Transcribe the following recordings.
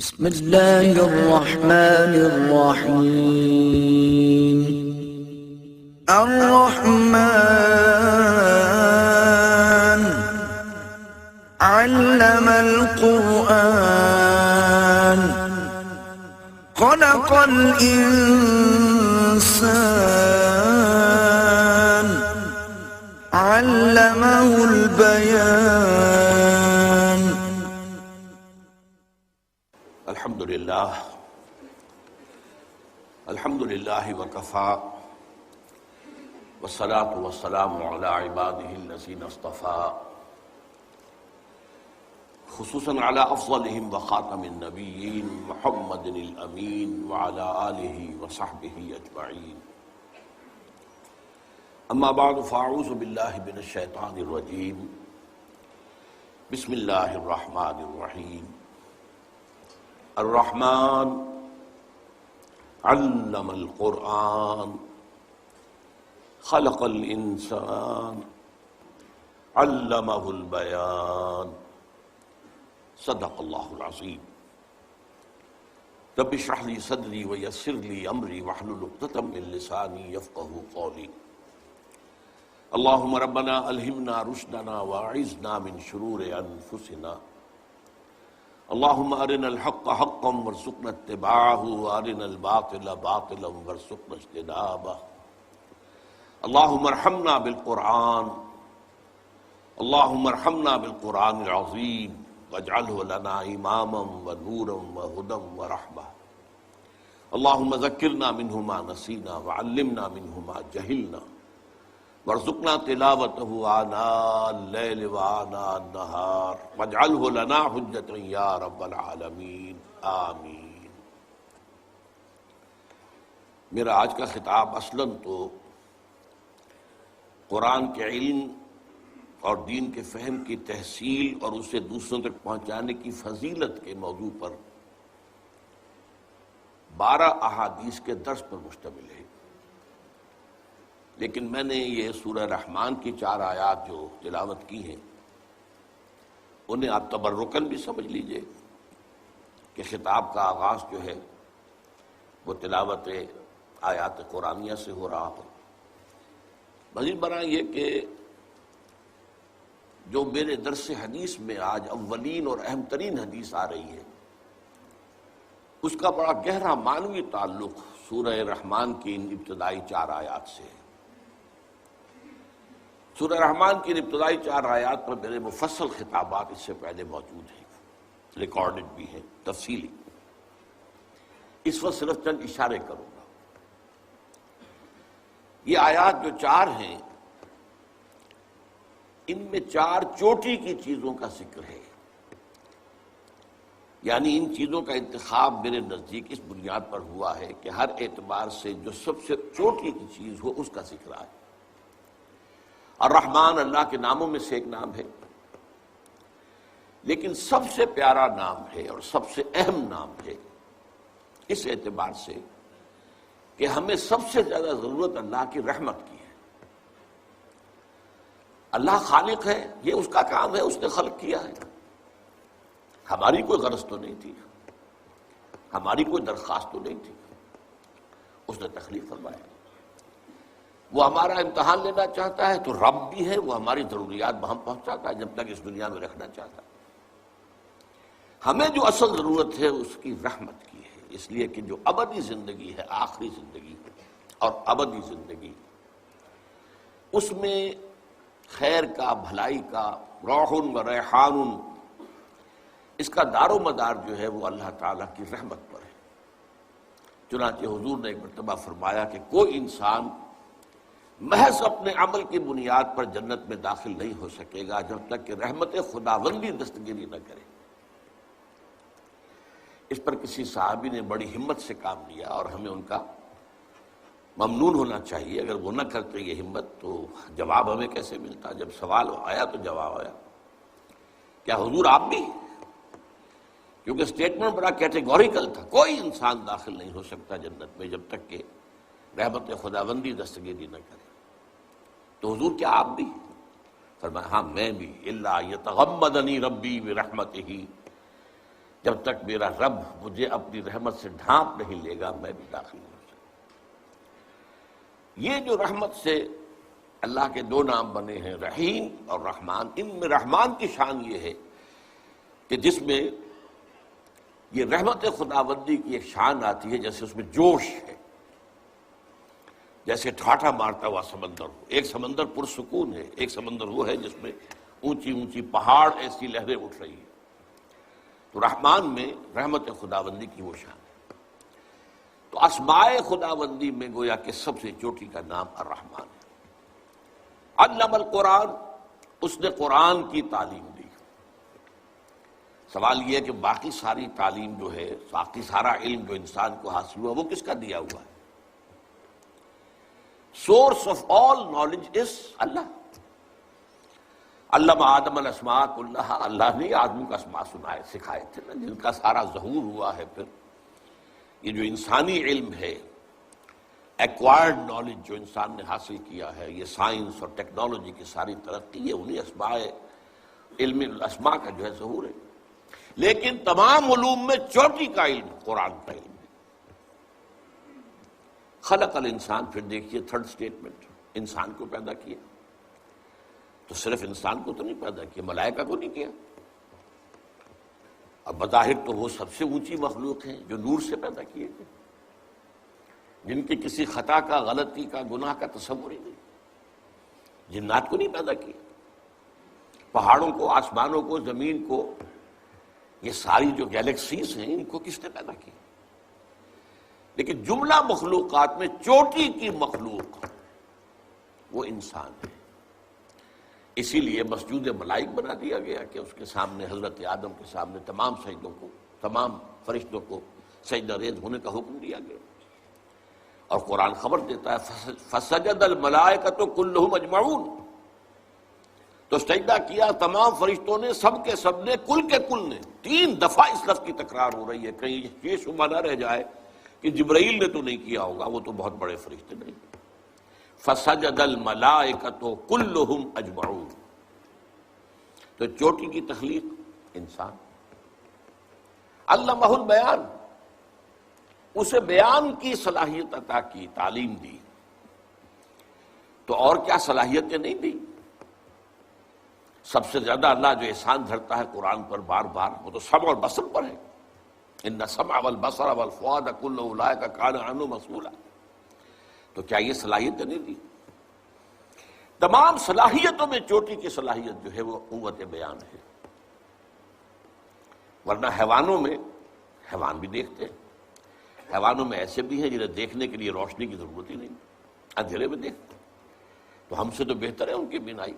بسم اللہ الرحمن الرحیم الرحمن علم القرآن خلق الإنسان علمه البيان الحمد للہ وکفا والصلاة والسلام علی عباده الذین اصطفى خصوصاً علی افضلهم وخاتم النبیین محمد الامین وعلی آلہ وصحبہ اجمعین اما بعد فاعوذ باللہ من الشیطان الرجیم بسم اللہ الرحمن الرحیم الرحمن علم القرآن خلق الانسان علمه البیان صدق اللہ العظیم رب اشرح لی صدری ویسر لی امری واحلل عقدۃ من لسانی یفقہوا قولی اللہم ربنا الہمنا رشدنا واعذنا من شرور انفسنا اللہم ارنا الحق حقا وارزقنا اتباعہ وارنا الباطل باطلا وارزقنا اجتنابہ اللہم ارحمنا بالقرآن اللہم ارحمنا بالقرآن العظیم واجعلہ لنا اماما ونورا وہدا ورحمہ اللہم ذکرنا منہ ما نسینا وعلمنا منہ ما جہلنا وارزقنا تلاوتہ آناء اللیل وآناء النہار واجعلہ لنا حجتا یا رب العالمین آمین۔ میرا آج کا خطاب اصلاً تو قرآن کے علم اور دین کے فہم کی تحصیل اور اسے دوسروں تک پہنچانے کی فضیلت کے موضوع پر 12 احادیث کے درس پر مشتمل ہے، لیکن میں نے یہ سورہ رحمان کی 4 آیات جو تلاوت کی ہیں انہیں آپ تبرکاً بھی سمجھ لیجئے کہ خطاب کا آغاز جو ہے وہ تلاوت آیات قرآنیہ سے ہو رہا ہو۔ مزید برآں یہ کہ جو میرے درس حدیث میں آج اولین اور اہم ترین حدیث آ رہی ہے اس کا بڑا گہرا معنوی تعلق سورہ رحمان کی ان ابتدائی 4 آیات سے ہے۔ سورہ رحمان کی ابتدائی 4 آیات پر میرے مفصل خطابات اس سے پہلے موجود ہیں، ریکارڈڈ بھی ہیں تفصیلی۔ اس وقت صرف چند اشارے کروں گا۔ یہ آیات جو 4 ہیں ان میں 4 چوٹی کی چیزوں کا ذکر ہے، یعنی ان چیزوں کا انتخاب میرے نزدیک اس بنیاد پر ہوا ہے کہ ہر اعتبار سے جو سب سے چوٹی کی چیز ہو اس کا ذکر آئے۔ الرحمن اللہ کے ناموں میں سے ایک نام ہے، لیکن سب سے پیارا نام ہے اور سب سے اہم نام ہے اس اعتبار سے کہ ہمیں سب سے زیادہ ضرورت اللہ کی رحمت کی ہے۔ اللہ خالق ہے، یہ اس کا کام ہے، اس نے خلق کیا ہے، ہماری کوئی غرض تو نہیں تھی، ہماری کوئی درخواست تو نہیں تھی، اس نے تخلیق فرمایا۔ وہ ہمارا امتحان لینا چاہتا ہے تو رب بھی ہے، وہ ہماری ضروریات بہم پہنچاتا ہے جب تک اس دنیا میں رکھنا چاہتا ہے۔ ہمیں جو اصل ضرورت ہے اس کی رحمت کی ہے، اس لیے کہ جو ابدی زندگی ہے، آخری زندگی اور ابدی زندگی، اس میں خیر کا، بھلائی کا، روح و ریحان، اس کا دار و مدار جو ہے وہ اللہ تعالیٰ کی رحمت پر ہے۔ چنانچہ حضور نے ایک مرتبہ فرمایا کہ کوئی انسان محض اپنے عمل کی بنیاد پر جنت میں داخل نہیں ہو سکے گا جب تک کہ رحمت خداوندی دستگیری نہ کرے۔ اس پر کسی صحابی نے بڑی ہمت سے کام لیا اور ہمیں ان کا ممنون ہونا چاہیے۔ اگر وہ نہ کرتے یہ ہمت تو جواب ہمیں کیسے ملتا؟ جب سوال آیا تو جواب آیا۔ کیا حضور آپ بھی؟ کیونکہ سٹیٹمنٹ بڑا کیٹیگوریکل تھا، کوئی انسان داخل نہیں ہو سکتا جنت میں جب تک کہ رحمت خداوندی دستگیری نہ کرے۔ تو حضور کیا آپ بھی؟ فرمایا ہاں میں بھی، الا یتغمدنی ربی برحمتہ، جب تک میرا رب مجھے اپنی رحمت سے ڈھانپ نہیں لے گا میں بھی داخل نہیں ہو سکتا۔ یہ جو رحمت سے اللہ کے دو نام بنے ہیں رحیم اور رحمان، ان میں رحمان کی شان یہ ہے کہ جس میں یہ رحمت خداوندی کی ایک شان آتی ہے جیسے اس میں جوش ہے، جیسے ٹھاٹھا مارتا ہوا سمندر ہو۔ ایک سمندر پرسکون ہے، ایک سمندر وہ ہے جس میں اونچی اونچی پہاڑ ایسی لہریں اٹھ رہی ہیں۔ تو رحمان میں رحمت خداوندی کی وہ شان ہے۔ تو اسماء خداوندی میں گویا کہ سب سے چوٹی کا نام الرحمن ہے۔ علم القرآن، اس نے قرآن کی تعلیم دی۔ سوال یہ ہے کہ باقی ساری تعلیم جو ہے، باقی سارا علم جو انسان کو حاصل ہوا وہ کس کا دیا ہوا ہے؟ Source of all knowledge is اللہ۔ علم آدم الاسماء کلہا، اللہ نے آدم کا اسماء سکھائے تھے نا، جن کا سارا ظہور ہوا ہے۔ پھر یہ جو انسانی علم ہے، ایکوائرڈ نالج جو انسان نے حاصل کیا ہے، یہ سائنس اور ٹیکنالوجی کی ساری ترقی، یہ انہی اسماء علم الاسماء کا جو ہے ظہور ہے۔ لیکن تمام علوم میں چوٹی کا علم قرآن کا علم ہے۔ خلق الانسان، پھر دیکھیے تھرڈ سٹیٹمنٹ، انسان کو پیدا کیا۔ تو صرف انسان کو تو نہیں پیدا کیا، ملائکہ کو نہیں کیا۔ اب بظاہر تو وہ سب سے اونچی مخلوق ہیں جو نور سے پیدا کیے گئے، جن کی کسی خطا کا، غلطی کا، گناہ کا تصور ہی نہیں۔ جنات کو نہیں پیدا کیا، پہاڑوں کو، آسمانوں کو، زمین کو، یہ ساری جو گیلیکسیز ہیں ان کو کس نے پیدا کیا؟ لیکن جملہ مخلوقات میں چوٹی کی مخلوق وہ انسان ہے۔ اسی لیے مسجود ملائک بنا دیا گیا کہ اس کے سامنے، حضرت آدم کے سامنے تمام سجدوں کو، تمام فرشتوں کو سجدہ ریز ہونے کا حکم دیا گیا۔ اور قرآن خبر دیتا ہے فسجد الملائکۃ کلھم اجمعون، تو سجدہ کیا تمام فرشتوں نے، سب کے سب نے، کل کے کل نے۔ 3 دفعہ اس لفظ کی تکرار ہو رہی ہے، کہیں یہ شبہ نہ رہ جائے کہ جبرائیل نے تو نہیں کیا ہوگا، وہ تو بہت بڑے فرشتے نہیں۔ فسجد الملائکۃ کلھم اجمعون، تو چوٹی کی تخلیق انسان۔ علمہ البیان، اسے بیان کی صلاحیت عطا کی، تعلیم دی۔ تو اور کیا صلاحیتیں نہیں دی؟ سب سے زیادہ اللہ جو احسان دھرتا ہے قرآن پر بار بار، وہ تو سمع اور بصر پر ہے۔ ان السمع والبصر والفؤاد کل اولئک کان عنہ مسئولا۔ تو کیا یہ صلاحیتیں نہیں دی؟ تمام صلاحیتوں میں چوٹی کی صلاحیت جو ہے وہ قوت بیان ہے۔ ورنہ حیوانوں میں، حیوان بھی دیکھتے ہیں، حیوانوں میں ایسے بھی ہیں جنہیں دیکھنے کے لیے روشنی کی ضرورت ہی نہیں، اندھیرے میں دیکھتے ہیں۔ تو ہم سے تو بہتر ہے ان کی بینائی،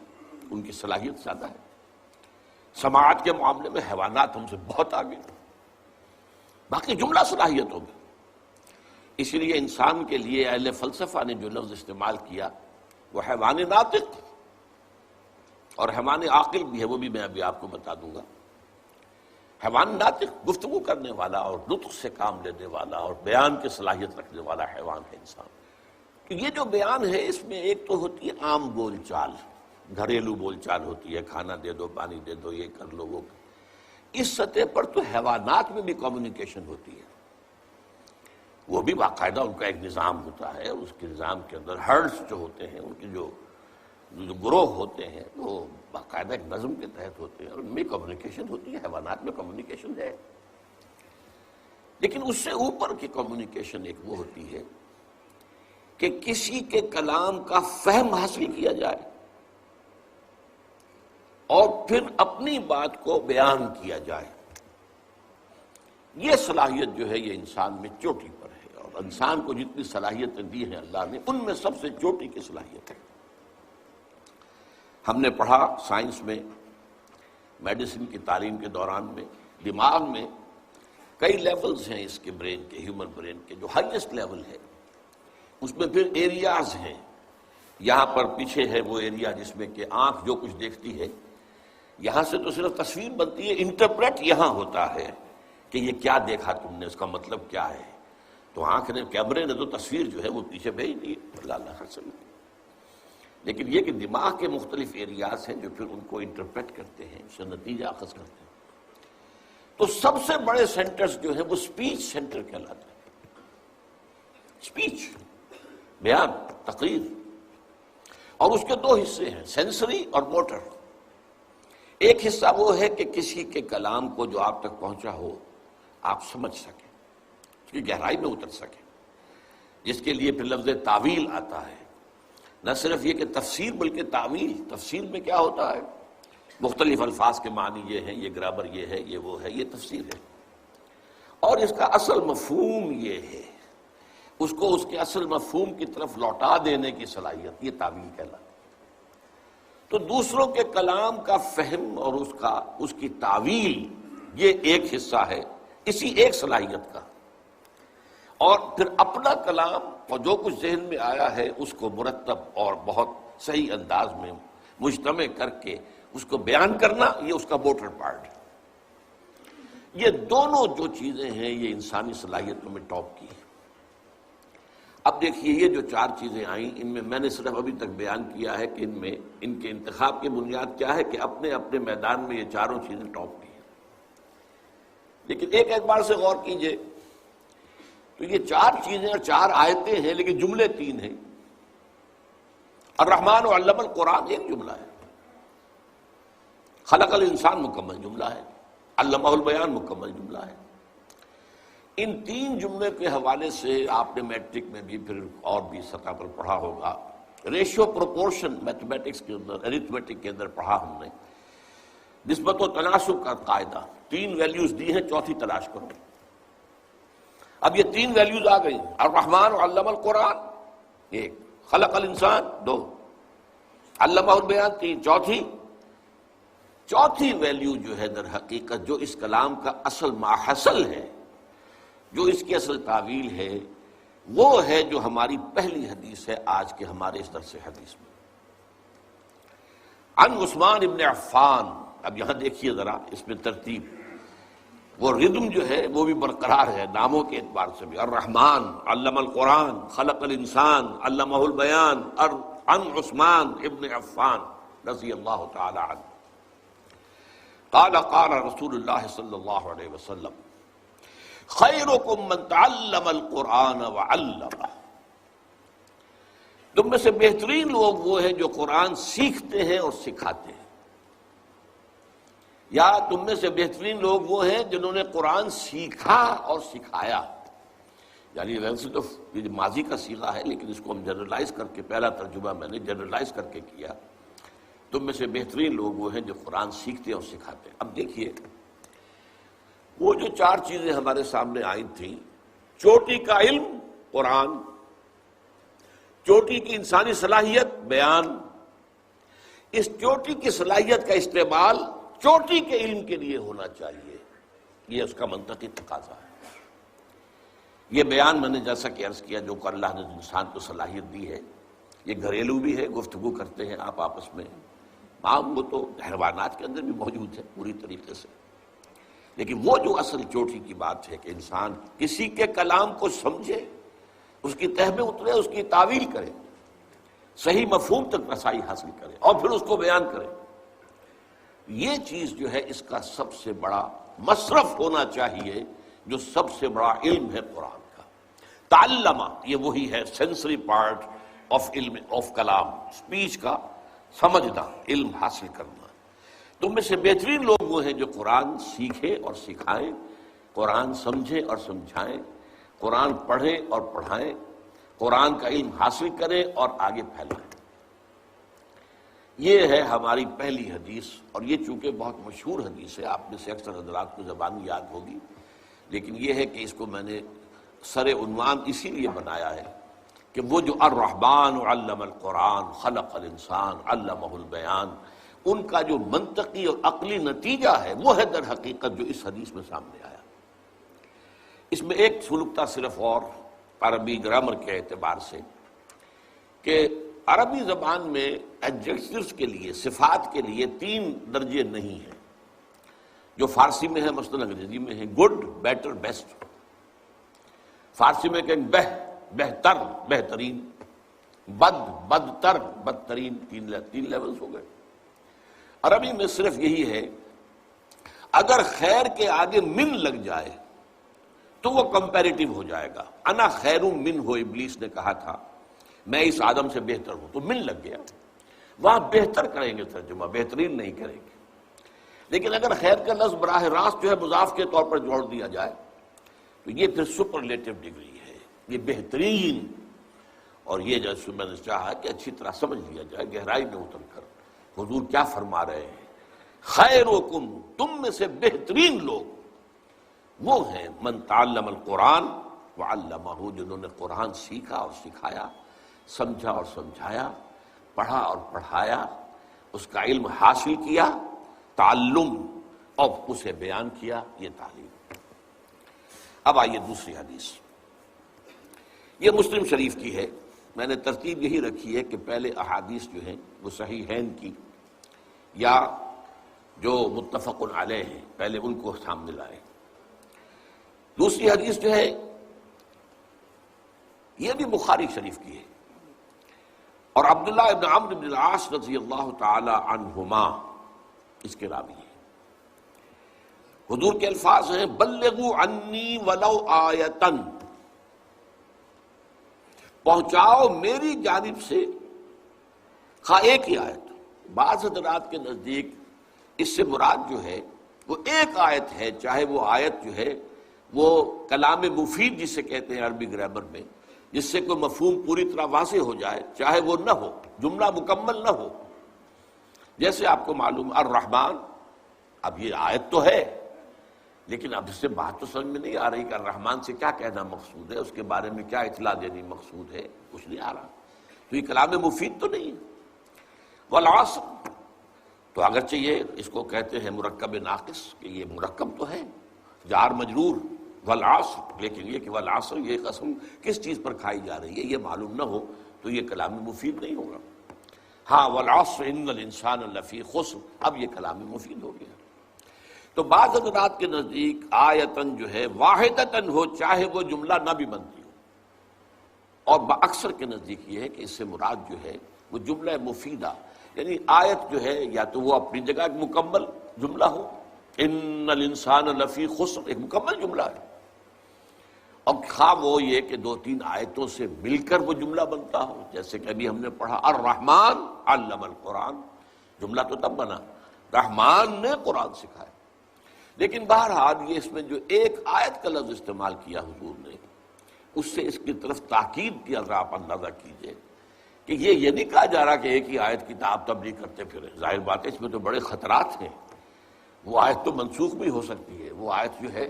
ان کی صلاحیت زیادہ ہے۔ سماعت کے معاملے میں حیوانات ہم سے بہت آگے، باقی جملہ صلاحیتوں میں۔ اسی لیے انسان کے لیے اہل فلسفہ نے جو لفظ استعمال کیا وہ حیوان ناطق اور حیوان عاقل بھی ہے، وہ بھی میں ابھی آپ کو بتا دوں گا۔ حیوان ناطق گفتگو کرنے والا اور نطق سے کام لینے والا اور بیان کی صلاحیت رکھنے والا حیوان ہے انسان۔ کہ یہ جو بیان ہے اس میں ایک تو ہوتی ہے عام بول چال، گھریلو بول چال ہوتی ہے، کھانا دے دو، پانی دے دو، یہ کر لو وہ۔ اس سطح پر تو حیوانات میں بھی کمیونیکیشن ہوتی ہے، وہ بھی باقاعدہ ان کا ایک نظام ہوتا ہے، اس کے نظام کے اندر ہرڈز جو ہوتے ہیں، ان کے جو گروہ ہوتے ہیں وہ باقاعدہ ایک نظم کے تحت ہوتے ہیں، اور ان میں کمیونیکیشن ہوتی ہے۔ حیوانات میں کمیونیکیشن ہے، لیکن اس سے اوپر کی کمیونیکیشن ایک وہ ہوتی ہے کہ کسی کے کلام کا فہم حاصل کیا جائے اور پھر اپنی بات کو بیان کیا جائے۔ یہ صلاحیت جو ہے یہ انسان میں چوٹی پر ہے، اور انسان کو جتنی صلاحیتیں دی ہیں اللہ نے، ان میں سب سے چوٹی کی صلاحیت ہے۔ ہم نے پڑھا سائنس میں، میڈیسن کی تعلیم کے دوران میں، دماغ میں کئی لیولز ہیں اس کے برین کے، ہیومن برین کے، جو ہائیسٹ لیول ہے اس میں پھر ایریاز ہیں۔ یہاں پر پیچھے ہے وہ ایریا جس میں کہ آنکھ جو کچھ دیکھتی ہے، یہاں سے تو صرف تصویر بنتی ہے، انٹرپریٹ یہاں ہوتا ہے کہ یہ کیا دیکھا تم نے، اس کا مطلب کیا ہے۔ تو آنکھ نے، کیمرے نے تو تصویر جو ہے وہ پیچھے بھیج دی، اللہ حسن۔ لیکن یہ کہ دماغ کے مختلف ایریاز ہیں جو پھر ان کو انٹرپریٹ کرتے ہیں، اس سے نتیجہ اخذ کرتے ہیں۔ تو سب سے بڑے سینٹرز جو ہیں وہ سپیچ سینٹر کہلاتے ہیں. سپیچ، بیان، تقریر. اور اس کے دو حصے ہیں، سینسری اور موٹر. ایک حصہ وہ ہے کہ کسی کے کلام کو جو آپ تک پہنچا ہو آپ سمجھ سکیں، اس کی گہرائی میں اتر سکیں، جس کے لیے پھر لفظ تعویل آتا ہے. نہ صرف یہ کہ تفسیر بلکہ تعویل. تفسیر میں کیا ہوتا ہے؟ مختلف الفاظ کے معنی یہ ہیں، یہ گرامر یہ ہے، یہ وہ ہے، یہ تفسیر ہے. اور اس کا اصل مفہوم یہ ہے، اس کو اس کے اصل مفہوم کی طرف لوٹا دینے کی صلاحیت، یہ تعویل کہلاتی ہے. تو دوسروں کے کلام کا فہم اور اس کی تعویل، یہ ایک حصہ ہے اسی ایک صلاحیت کا. اور پھر اپنا کلام اور جو کچھ ذہن میں آیا ہے اس کو مرتب اور بہت صحیح انداز میں مجتمع کر کے اس کو بیان کرنا، یہ اس کا موٹر پارٹ ہے. یہ دونوں جو چیزیں ہیں یہ انسانی صلاحیتوں میں ٹاپ کی ہیں. اب دیکھیے یہ جو چار چیزیں آئیں، ان میں نے صرف ابھی تک بیان کیا ہے کہ ان کے انتخاب کی بنیاد کیا ہے کہ اپنے اپنے میدان میں یہ چاروں چیزیں ٹاپ کی ہیں. لیکن ایک اعتبار سے غور کیجئے تو یہ چار چیزیں اور چار آیتیں ہیں لیکن جملے تین ہیں. الرحمن علم القرآن ایک جملہ ہے، خلق الانسان مکمل جملہ ہے، علمہ البیان مکمل جملہ ہے. ان تین جملے کے حوالے سے آپ نے میٹرک میں بھی پھر اور بھی سطح پر پڑھا ہوگا. ریشیو پروپورشن میتھمیٹکس کے اندر، ارتھمیٹک کے اندر پڑھا ہم نے. نسبت و تناسب کا قاعدہ، تین ویلیوز دی ہیں، چوتھی تلاش کرو. اب یہ تین ویلیوز آ گئی، الرحمن علم القرآن ایک، خلق الانسان دو، علمہ البیان تین، چوتھی ویلیو جو ہے در حقیقت جو اس کلام کا اصل ماحصل ہے، جو اس کی اصل تعویل ہے، وہ ہے جو ہماری پہلی حدیث ہے آج کے ہمارے اس درس حدیث میں. عن عثمان ابن عفان. اب یہاں دیکھیے ذرا اس میں ترتیب، وہ ردم جو ہے وہ بھی برقرار ہے ناموں کے اعتبار سے بھی. الرحمن علم القرآن، خلق الانسان، علمہ البیان. عن عثمان ابن عفان رضی اللہ تعالی عنہ قال قال رسول اللہ صلی اللہ علیہ وسلم خیرکم من تعلم القرآن وعلمہ. تم میں سے بہترین لوگ وہ ہیں جو قرآن سیکھتے ہیں اور سکھاتے ہیں، یا تم میں سے بہترین لوگ وہ ہیں جنہوں نے قرآن سیکھا اور سکھایا. یعنی ویسے تو یہ ماضی کا صیغہ ہے لیکن اس کو ہم جنرلائز کر کے، پہلا ترجمہ میں نے جنرلائز کر کے کیا. تم میں سے بہترین لوگ وہ ہیں جو قرآن سیکھتے اور سکھاتے ہیں. اب دیکھیے وہ جو چار چیزیں ہمارے سامنے آئی تھیں، چوٹی کا علم قرآن، چوٹی کی انسانی صلاحیت بیان. اس چوٹی کی صلاحیت کا استعمال چوٹی کے علم کے لیے ہونا چاہیے، یہ اس کا منطقی تقاضا ہے. یہ بیان میں نے جیسا کہ عرض کیا جو کہ اللہ نے انسان کو صلاحیت دی ہے، یہ گھریلو بھی ہے، گفتگو کرتے ہیں آپ آپس میں. وہ تو حیوانات کے اندر بھی موجود ہے پوری طریقے سے. لیکن وہ جو اصل چوٹی کی بات ہے کہ انسان کسی کے کلام کو سمجھے، اس کی تہ میں اترے، اس کی تعویل کرے، صحیح مفہوم تک رسائی حاصل کرے اور پھر اس کو بیان کرے. یہ چیز جو ہے اس کا سب سے بڑا مصرف ہونا چاہیے، جو سب سے بڑا علم ہے قرآن کا. تعلمہ یہ وہی ہے سینسری پارٹ آف علم آف کلام، اسپیچ کا سمجھنا، علم حاصل کرنا. تم میں سے بہترین لوگ وہ ہیں جو قرآن سیکھیں اور سکھائیں، قرآن سمجھیں اور سمجھائیں، قرآن پڑھیں اور پڑھائیں، قرآن کا علم حاصل کریں اور آگے پھیلائیں. یہ ہے ہماری پہلی حدیث، اور یہ چونکہ بہت مشہور حدیث ہے، آپ میں سے اکثر حضرات کو زبانی یاد ہوگی، لیکن یہ ہے کہ اس کو میں نے سر عنوان اسی لیے بنایا ہے کہ وہ جو الرحمن علم القرآن خلق الانسان علمہ البیان، ان کا جو منطقی اور عقلی نتیجہ ہے وہ ہے در حقیقت جو اس حدیث میں سامنے آیا. اس میں ایک سلوکتا صرف اور عربی گرامر کے اعتبار سے کہ عربی زبان میں ایڈجیکٹیوز کے لیے، صفات کے لیے تین درجے نہیں ہیں جو فارسی میں ہے، مثلا انگریزی میں ہے گڈ، بیٹر، بیسٹ. فارسی میں کہیں بہتر، بہترین، بد، بدتر، بدترین. تین لیولز ہو گئے. عربی میں صرف یہی ہے اگر خیر کے آگے من لگ جائے تو وہ کمپیریٹیو ہو جائے گا. انا خیر من ہو، ابلیس نے کہا تھا میں اس آدم سے بہتر ہوں، تو من لگ گیا. وہاں بہتر کریں گے ترجمہ، بہترین نہیں کریں گے. لیکن اگر خیر کا لفظ براہ راست جو ہے مضاف کے طور پر جوڑ دیا جائے تو یہ پھر سپرلیٹو ڈگری ہے، یہ بہترین. اور یہ جیسے میں نے چاہا کہ اچھی طرح سمجھ لیا جائے گہرائی میں اتر کر حضور کیا فرما رہے ہیں. خیرکم، تم میں سے بہترین لوگ وہ ہیں من تعلم القرآن وعلمہ، جنہوں نے قرآن سیکھا اور سکھایا، سمجھا اور سمجھایا، پڑھا اور پڑھایا، اس کا علم حاصل کیا، تعلم اور اسے بیان کیا، یہ تعلیم. اب آئیے دوسری حدیث، یہ مسلم شریف کی ہے. میں نے ترتیب یہی رکھی ہے کہ پہلے احادیث جو ہیں وہ صحیحین کی یا جو متفق علیہ ہیں پہلے ان کو سامنے لائیں. دوسری حدیث جو ہے یہ بھی بخاری شریف کی ہے اور عبداللہ ابن عمرو بن العاص رضی اللہ تعالی عنہما اس کے راوی ہیں. حضور کے الفاظ ہیں بلغوا عنی ولو آیۃ، پہنچاؤ میری جانب سے خواہ ایک ہی آیت. بعض حضرات کے نزدیک اس سے مراد جو ہے وہ ایک آیت ہے، چاہے وہ آیت جو ہے وہ کلام مفید جسے کہتے ہیں عربی گرامر میں، جس سے کوئی مفہوم پوری طرح واضح ہو جائے، چاہے وہ نہ ہو، جملہ مکمل نہ ہو. جیسے آپ کو معلوم الرحمن، اب یہ آیت تو ہے لیکن اب اس سے بات تو سمجھ میں نہیں آ رہی کہ الرحمن سے کیا کہنا مقصود ہے، اس کے بارے میں کیا اطلاع دینی مقصود ہے، کچھ نہیں آ رہا. تو یہ کلام مفید تو نہیں ہے. والعصر، تو اگرچہ یہ اس کو کہتے ہیں مرکب ناقص کہ یہ مرکب تو ہے جار مجرور والعصر، لیکن یہ کہ والعصر یہ قسم کس چیز پر کھائی جا رہی ہے یہ معلوم نہ ہو تو یہ کلام مفید نہیں ہوگا. ہاں والعصر ان الانسان لفی خسر، اب یہ کلام مفید ہو گیا. تو بعض حضرات کے نزدیک آیتن جو ہے واحدتن ہو، چاہے وہ جملہ نہ بھی بنتی ہو، اور اکثر کے نزدیک یہ ہے کہ اس سے مراد جو ہے وہ جملہ مفیدہ، یعنی آیت جو ہے یا تو وہ اپنی جگہ ایک مکمل جملہ ہو، ان الانسان لفی خسر ایک مکمل جملہ ہے، اور خواہ وہ یہ کہ دو تین آیتوں سے مل کر وہ جملہ بنتا ہو، جیسے کہ ابھی ہم نے پڑھا الرحمن علم القرآن، جملہ تو تب بنا رحمان نے قرآن سکھایا. لیکن بہرحال یہ اس میں جو ایک آیت کا لفظ استعمال کیا حضور نے، اس سے اس کی طرف تاکید کیا. ذرا آپ اندازہ کیجئے کہ یہ نہیں کہا جا رہا کہ ایک ہی آیت کی آپ تبلیغ کرتے پھریں. ظاہر بات ہے اس میں تو بڑے خطرات ہیں. وہ آیت تو منسوخ بھی ہو سکتی ہے، وہ آیت جو ہے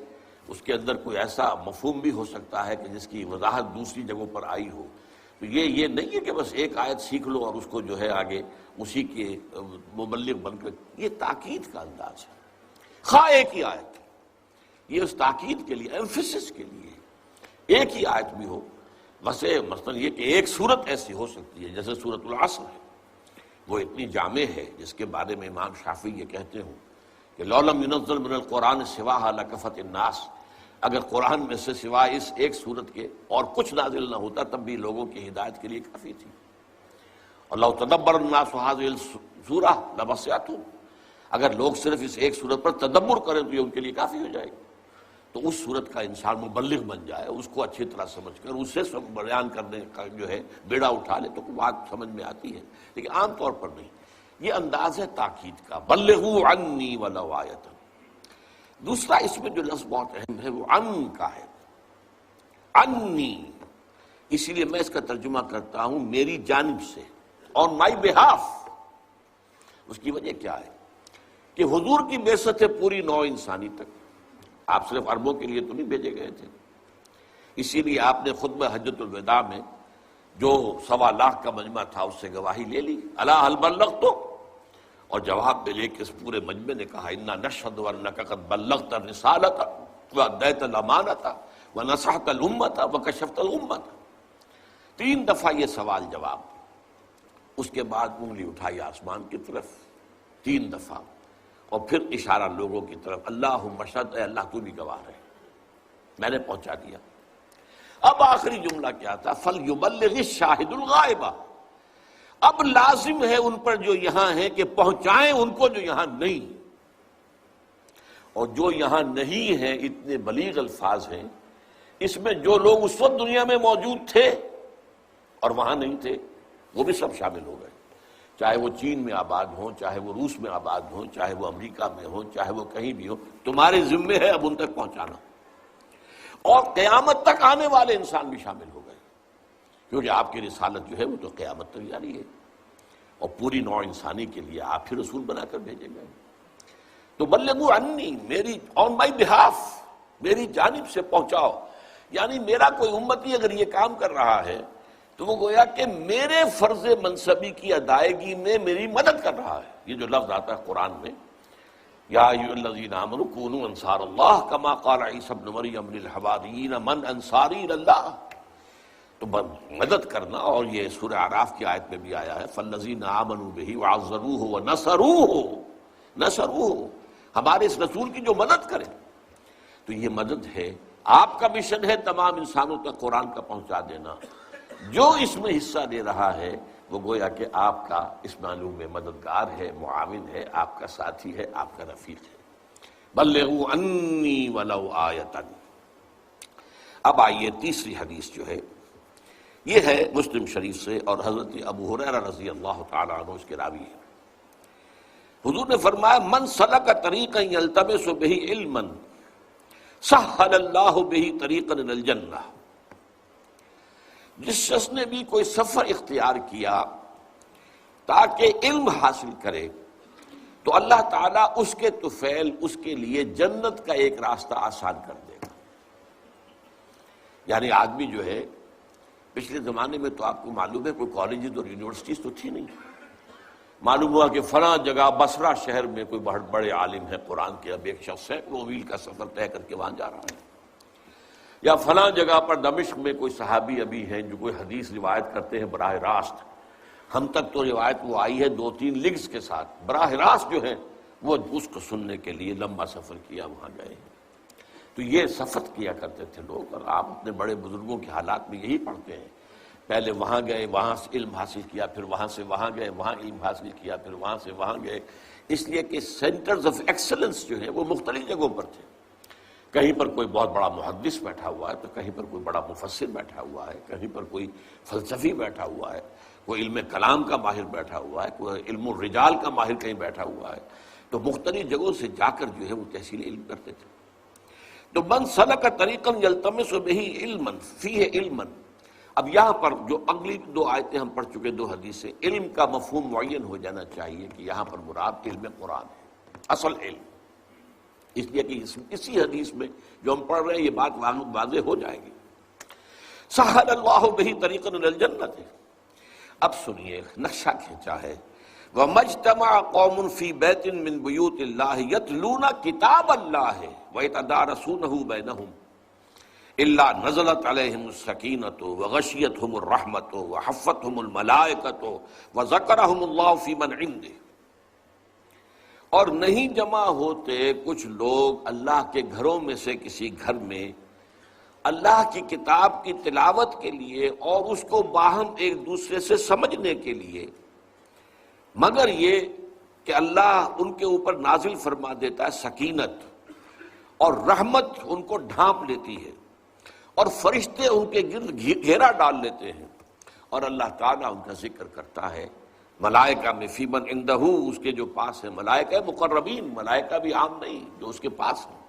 اس کے اندر کوئی ایسا مفہوم بھی ہو سکتا ہے کہ جس کی وضاحت دوسری جگہوں پر آئی ہو. تو یہ نہیں ہے کہ بس ایک آیت سیکھ لو اور اس کو جو ہے آگے اسی کے مبلغ بن کر، یہ تاکید کا انداز ہے. خواہ ایک ہی آیت، یہ اس تاکید کے لیے، ایمفیسس کے لیے ایک ہی آیت بھی ہو. ویسے مثلا یہ کہ ایک صورت ایسی ہو سکتی ہے جیسے سورۃ العصر ہے، وہ اتنی جامع ہے جس کے بارے میں امام شافعی یہ کہتے ہوں کہ لو لم ينزل من القرآن سواها لکفت الناس، اگر قرآن میں سے سوائے اس ایک صورت کے اور کچھ نازل نہ ہوتا تب بھی لوگوں کی ہدایت کے لیے کافی تھی. اور لو تدبر الناس هذه السورة لوسعتهم، اگر لوگ صرف اس ایک صورت پر تدبر کریں تو یہ ان کے لیے کافی ہو جائے گی. تو اس صورت کا انسان مبلغ بن جائے، اس کو اچھی طرح سمجھ کر اسے بیان کرنے کا جو ہے بیڑا اٹھا لے تو بات سمجھ میں آتی ہے، لیکن عام طور پر نہیں. یہ انداز ہے تاکید کا، بلغوا عنی ولو آیۃ. دوسرا اس میں جو لفظ بہت اہم ہے وہ عن کا ہے، عنی. اسی لیے میں اس کا ترجمہ کرتا ہوں میری جانب سے، آن مائی بہاف. اس کی وجہ کیا ہے کہ حضور کی بعثت ہے پوری نوع انسانی تک. آپ صرف عربوں کے لیے تو نہیں بھیجے گئے تھے. اسی لیے آپ نے خطبہ حجۃ الوداع میں جو 1.25 لاکھ کا مجمع تھا اس سے گواہی لے لی، الا هل بلغت، اور جواب میں لے کے اس پورے مجمع نے کہا انا نشهد انک قد بلغت الرسالۃ وادیت الامانۃ ونصحت الامۃ وکشفت الغمۃ. 3 دفعہ یہ سوال جواب. اس کے بعد انگلی اٹھائی آسمان کی طرف 3 دفعہ، اور پھر اشارہ لوگوں کی طرف، اللہم اشہد، اے اللہ تو بھی گواہ رہے، میں نے پہنچا دیا. اب آخری جملہ کیا تھا؟ فَلْيُبَلِّغِ الشَّاهِدُ الْغَائِبَ. اب لازم ہے ان پر جو یہاں ہیں کہ پہنچائیں ان کو جو یہاں نہیں. اور جو یہاں نہیں ہیں اتنے بلیغ الفاظ ہیں، اس میں جو لوگ اس وقت دنیا میں موجود تھے اور وہاں نہیں تھے وہ بھی سب شامل ہو گئے، چاہے وہ چین میں آباد ہوں، چاہے وہ روس میں آباد ہوں، چاہے وہ امریکہ میں ہوں، چاہے وہ کہیں بھی ہوں، تمہارے ذمے ہے اب ان تک پہنچانا، اور قیامت تک آنے والے انسان بھی شامل ہو گئے، کیونکہ آپ کی رسالت جو ہے وہ تو قیامت تک جاری ہے، اور پوری نوع انسانی کے لیے آپ ہی رسول بنا کر بھیجے گئے۔ تو بلغوا عنی، میری آن مائی بہاف، میری جانب سے پہنچاؤ، یعنی میرا کوئی امتی اگر یہ کام کر رہا ہے تو وہ گویا کہ میرے فرض منصبی کی ادائیگی میں میری مدد کر رہا ہے۔ یہ جو لفظ آتا ہے قرآن میں، یا ایھا الذین آمنوا کونوا انصار اللہ کما قال عیسی ابن مریم للحواریین من انصاری الی اللہ، تو مدد کرنا، اور یہ سورہ اعراف کی آیت میں بھی آیا ہے فالذین آمنوا بہ وعزروہ ونصروہ، ہمارے اس رسول کی جو مدد کرے، تو یہ مدد ہے۔ آپ کا مشن ہے تمام انسانوں تک قرآن کا پہنچا دینا، جو اس میں حصہ لے رہا ہے وہ گویا کہ آپ کا اس معلوم میں مددگار ہے، معاون ہے، آپ کا ساتھی ہے، آپ کا رفیق ہے۔ بلغوا انی ولو آیۃ۔ اب آئیے تیسری حدیث جو ہے یہ ہے مسلم شریف سے، اور حضرت ابو ہریرہ رضی اللہ تعالیٰ عنہ اس کے راوی ہیں۔ حضور نے فرمایا من سلک طریقا یلتمس بہ علما سہل اللہ بہ طریقا الی الجنہ، جس شخص نے بھی کوئی سفر اختیار کیا تاکہ علم حاصل کرے تو اللہ تعالیٰ اس کے طفیل اس کے لیے جنت کا ایک راستہ آسان کر دے گا۔ یعنی آدمی جو ہے، پچھلے زمانے میں تو آپ کو معلوم ہے کوئی کالجز اور یونیورسٹیز تو تھی نہیں، معلوم ہوا کہ فلاں جگہ بصرہ شہر میں کوئی بہت بڑے عالم ہیں قرآن کے، اب ایک شخص سینکڑوں میل کا سفر طے کر کے وہاں جا رہا ہے، یا فلاں جگہ پر دمشق میں کوئی صحابی ابھی ہیں جو کوئی حدیث روایت کرتے ہیں براہ راست، ہم تک تو روایت وہ آئی ہے 2-3 لنکس کے ساتھ، براہ راست جو ہے وہ اس کو سننے کے لیے لمبا سفر کیا وہاں گئے ہیں۔ تو یہ سفر کیا کرتے تھے لوگ، اور آپ اپنے بڑے بزرگوں کے حالات میں یہی پڑھتے ہیں، پہلے وہاں گئے، وہاں سے علم حاصل کیا، پھر وہاں سے وہاں گئے، وہاں علم حاصل کیا، پھر وہاں سے وہاں گئے، اس لیے کہ سینٹرز آف ایکسلنس جو ہیں وہ مختلف جگہوں پر تھے۔ کہیں پر کوئی بہت بڑا محدث بیٹھا ہوا ہے، تو کہیں پر کوئی بڑا مفسر بیٹھا ہوا ہے، کہیں پر کوئی فلسفی بیٹھا ہوا ہے، کوئی علم کلام کا ماہر بیٹھا ہوا ہے، کوئی علم الرجال کا ماہر کہیں بیٹھا ہوا ہے، تو مختلف جگہوں سے جا کر جو ہے وہ تحصیل علم کرتے تھے۔ تو من سلک طریقا یلتمس بہ علما فیہ علما، اب یہاں پر جو اگلی 2 آیتیں ہم پڑھ چکے، 2 حدیثیں، علم کا مفہوم معین ہو جانا چاہیے کہ یہاں پر مراد علم قرآن ہے، اصل علم، اس لیے کہ اسی حدیث میں جو ہم پڑھ رہے ہیں یہ بات واضح ہو جائے گی۔ سہل اللہ بہ طریقا الی الجنہ، اب سنیے نقشہ کھینچا ہے، وَمَجْتَمَعَ قَوْمٌ فِي بَيْتٍ مِّن بُيُوتِ اللَّهِ يَتْلُونَ كِتَابَ اللَّهِ وَيَتَدَارَسُونَهُ بَيْنَهُمْ إِلَّا نَزَلَتْ عَلَيْهِمُ السَّكِينَةُ وَغَشِيَتْهُمُ الرَّحْمَةُ وَحَفَّتْهُمُ الْمَلَائِكَةُ وَذَكَرَهُمُ اللَّهُ فِي مَنْ عِندِهِ، اور نہیں جمع ہوتے کچھ لوگ اللہ کے گھروں میں سے کسی گھر میں اللہ کی کتاب کی تلاوت کے لیے اور اس کو باہم ایک دوسرے سے سمجھنے کے لیے، مگر یہ کہ اللہ ان کے اوپر نازل فرما دیتا ہے سکینت، اور رحمت ان کو ڈھانپ لیتی ہے، اور فرشتے ان کے گرد گھیرا ڈال لیتے ہیں، اور اللہ تعالیٰ ان کا ذکر کرتا ہے ملائکہ میں فی من عندہ، اس کے جو پاس ہیں، ملائکہ مقربین، ملائکہ بھی عام نہیں جو اس کے پاس ہیں،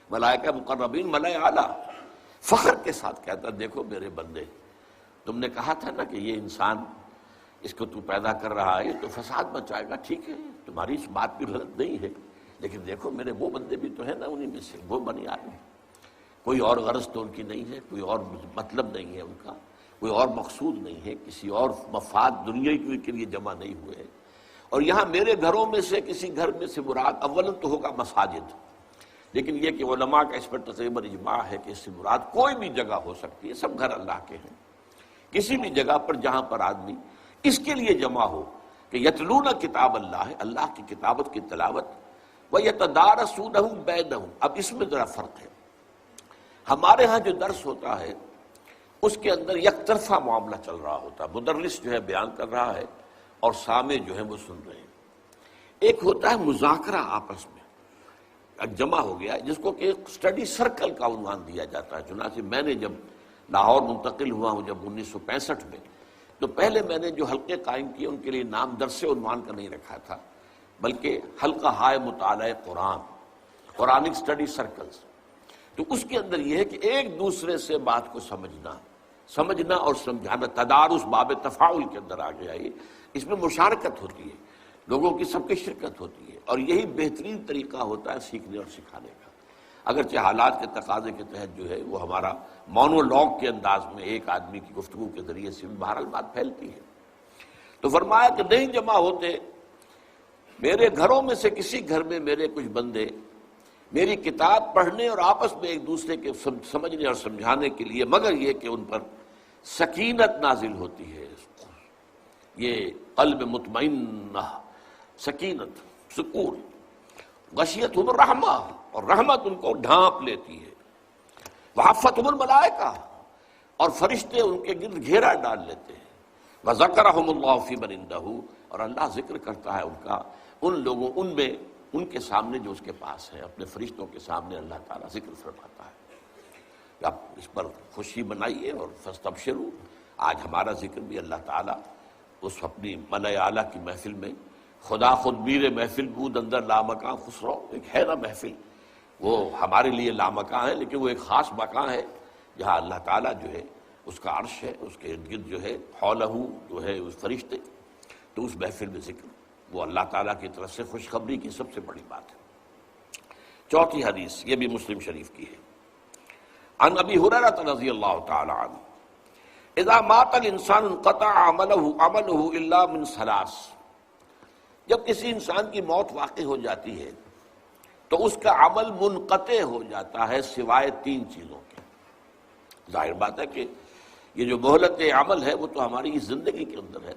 ملائکہ مقربین، ملائکہ اعلیٰ، فخر کے ساتھ کہتا دیکھو میرے بندے، تم نے کہا تھا نا کہ یہ انسان اس کو تو پیدا کر رہا ہے تو فساد مچائے گا، ٹھیک ہے تمہاری اس بات بھی غلط نہیں ہے، لیکن دیکھو میرے وہ بندے بھی تو ہیں نا انہی میں سے، وہ بنی آدمی، کوئی اور غرض تو ان کی نہیں ہے، کوئی اور مطلب نہیں ہے ان کا، کوئی اور مقصود نہیں ہے، کسی اور مفاد دنیا کے لیے جمع نہیں ہوئے، اور یہاں میرے گھروں میں سے کسی گھر میں سے مراد اولاً تو ہوگا مساجد، لیکن یہ کہ علماء کا اس پر تقریباً اجماع ہے کہ اس سے مراد کوئی بھی جگہ ہو سکتی ہے، سب گھر اللہ کے ہیں، کسی بھی جگہ پر جہاں پر آدمی اس کے لیے جمع ہو کہ یتلون کتاب اللہ ہے، اللہ کی کتابت کی تلاوت، وَيَتَدَارَسُونَهُ بَيْنَهُمْ، اب اس میں ذرا فرق ہے، ہمارے ہاں جو درس ہوتا ہے اس کے اندر یک طرفہ معاملہ چل رہا ہوتا ہے، مدرس جو ہے بیان کر رہا ہے اور سامع جو ہے وہ سن رہے ہیں، ایک ہوتا ہے مذاکرہ آپس میں، جمع ہو گیا جس کو کہ ایک اسٹڈی سرکل کا عنوان دیا جاتا ہے. چنانچہ میں نے جب لاہور منتقل ہوا ہوں جب 1965 میں، تو پہلے میں نے جو حلقے قائم کیے ان کے لیے نام درس عنوان کا نہیں رکھا تھا، بلکہ حلقہ ہائے مطالعہ قرآن، قرآنک اسٹڈی سرکلز. تو اس کے اندر یہ ہے کہ ایک دوسرے سے بات کو سمجھنا اور سمجھانا، تدارس باب تفاعل کے اندر آ گیا. یہ اس میں مشارکت ہوتی ہے، لوگوں کی سب کی شرکت ہوتی ہے، اور یہی بہترین طریقہ ہوتا ہے سیکھنے اور سکھانے کا. اگرچہ حالات کے تقاضے کے تحت جو ہے وہ ہمارا مونولوگ کے انداز میں ایک آدمی کی گفتگو کے ذریعے سے بھی بہرحال بات پھیلتی ہے. تو فرمایا کہ نہیں جمع ہوتے میرے گھروں میں سے کسی گھر میں میرے کچھ بندے میری کتاب پڑھنے اور آپس میں ایک دوسرے کے سمجھنے اور سمجھانے کے لیے، مگر یہ کہ ان پر سکینت نازل ہوتی ہے، یہ قلب مطمئنہ، سکینت، سکون. غشیتہم الرحمہ، اور رحمت ان کو ڈھانپ لیتی ہے. وحفتہم الملائکہ، اور فرشتے ان کے گرد گھیرا ڈال لیتے ہیں. وذکرہم اللہ فی من عندہ، اور اللہ ذکر کرتا ہے ان کا ان لوگوں ان میں ان کے سامنے جو اس کے پاس ہے، اپنے فرشتوں کے سامنے اللہ تعالیٰ ذکر فرماتا ہے. آپ اس پر خوشی منائیے اور فاستبشروا. آج ہمارا ذکر بھی اللہ تعالیٰ اس اپنی ملأ اعلیٰ کی محفل میں، خدا خود میر محفل بود اندر لامکاں خسرو، ایک ہے نا محفل، وہ ہمارے لیے لامکاں ہے، لیکن وہ ایک خاص مکان ہے جہاں اللہ تعالیٰ جو ہے اس کا عرش ہے، اس کے ارد گرد جو ہے حولہ جو ہے اس فرشتے. تو اس محفل میں ذکر وہ اللہ تعالیٰ کی طرف سے خوشخبری کی سب سے بڑی بات ہے. چوتھی حدیث یہ بھی مسلم شریف کی ہے. عن ابی ہریرہ رضی اللہ تعالی عنہ اذا مات الانسان انقطع عملہ الا من ثلاث، جب کسی انسان کی موت واقع ہو جاتی ہے تو اس کا عمل منقطع ہو جاتا ہے سوائے تین چیزوں کے. ظاہر بات ہے کہ یہ جو مہلت عمل ہے وہ تو ہماری اس زندگی کے اندر ہے.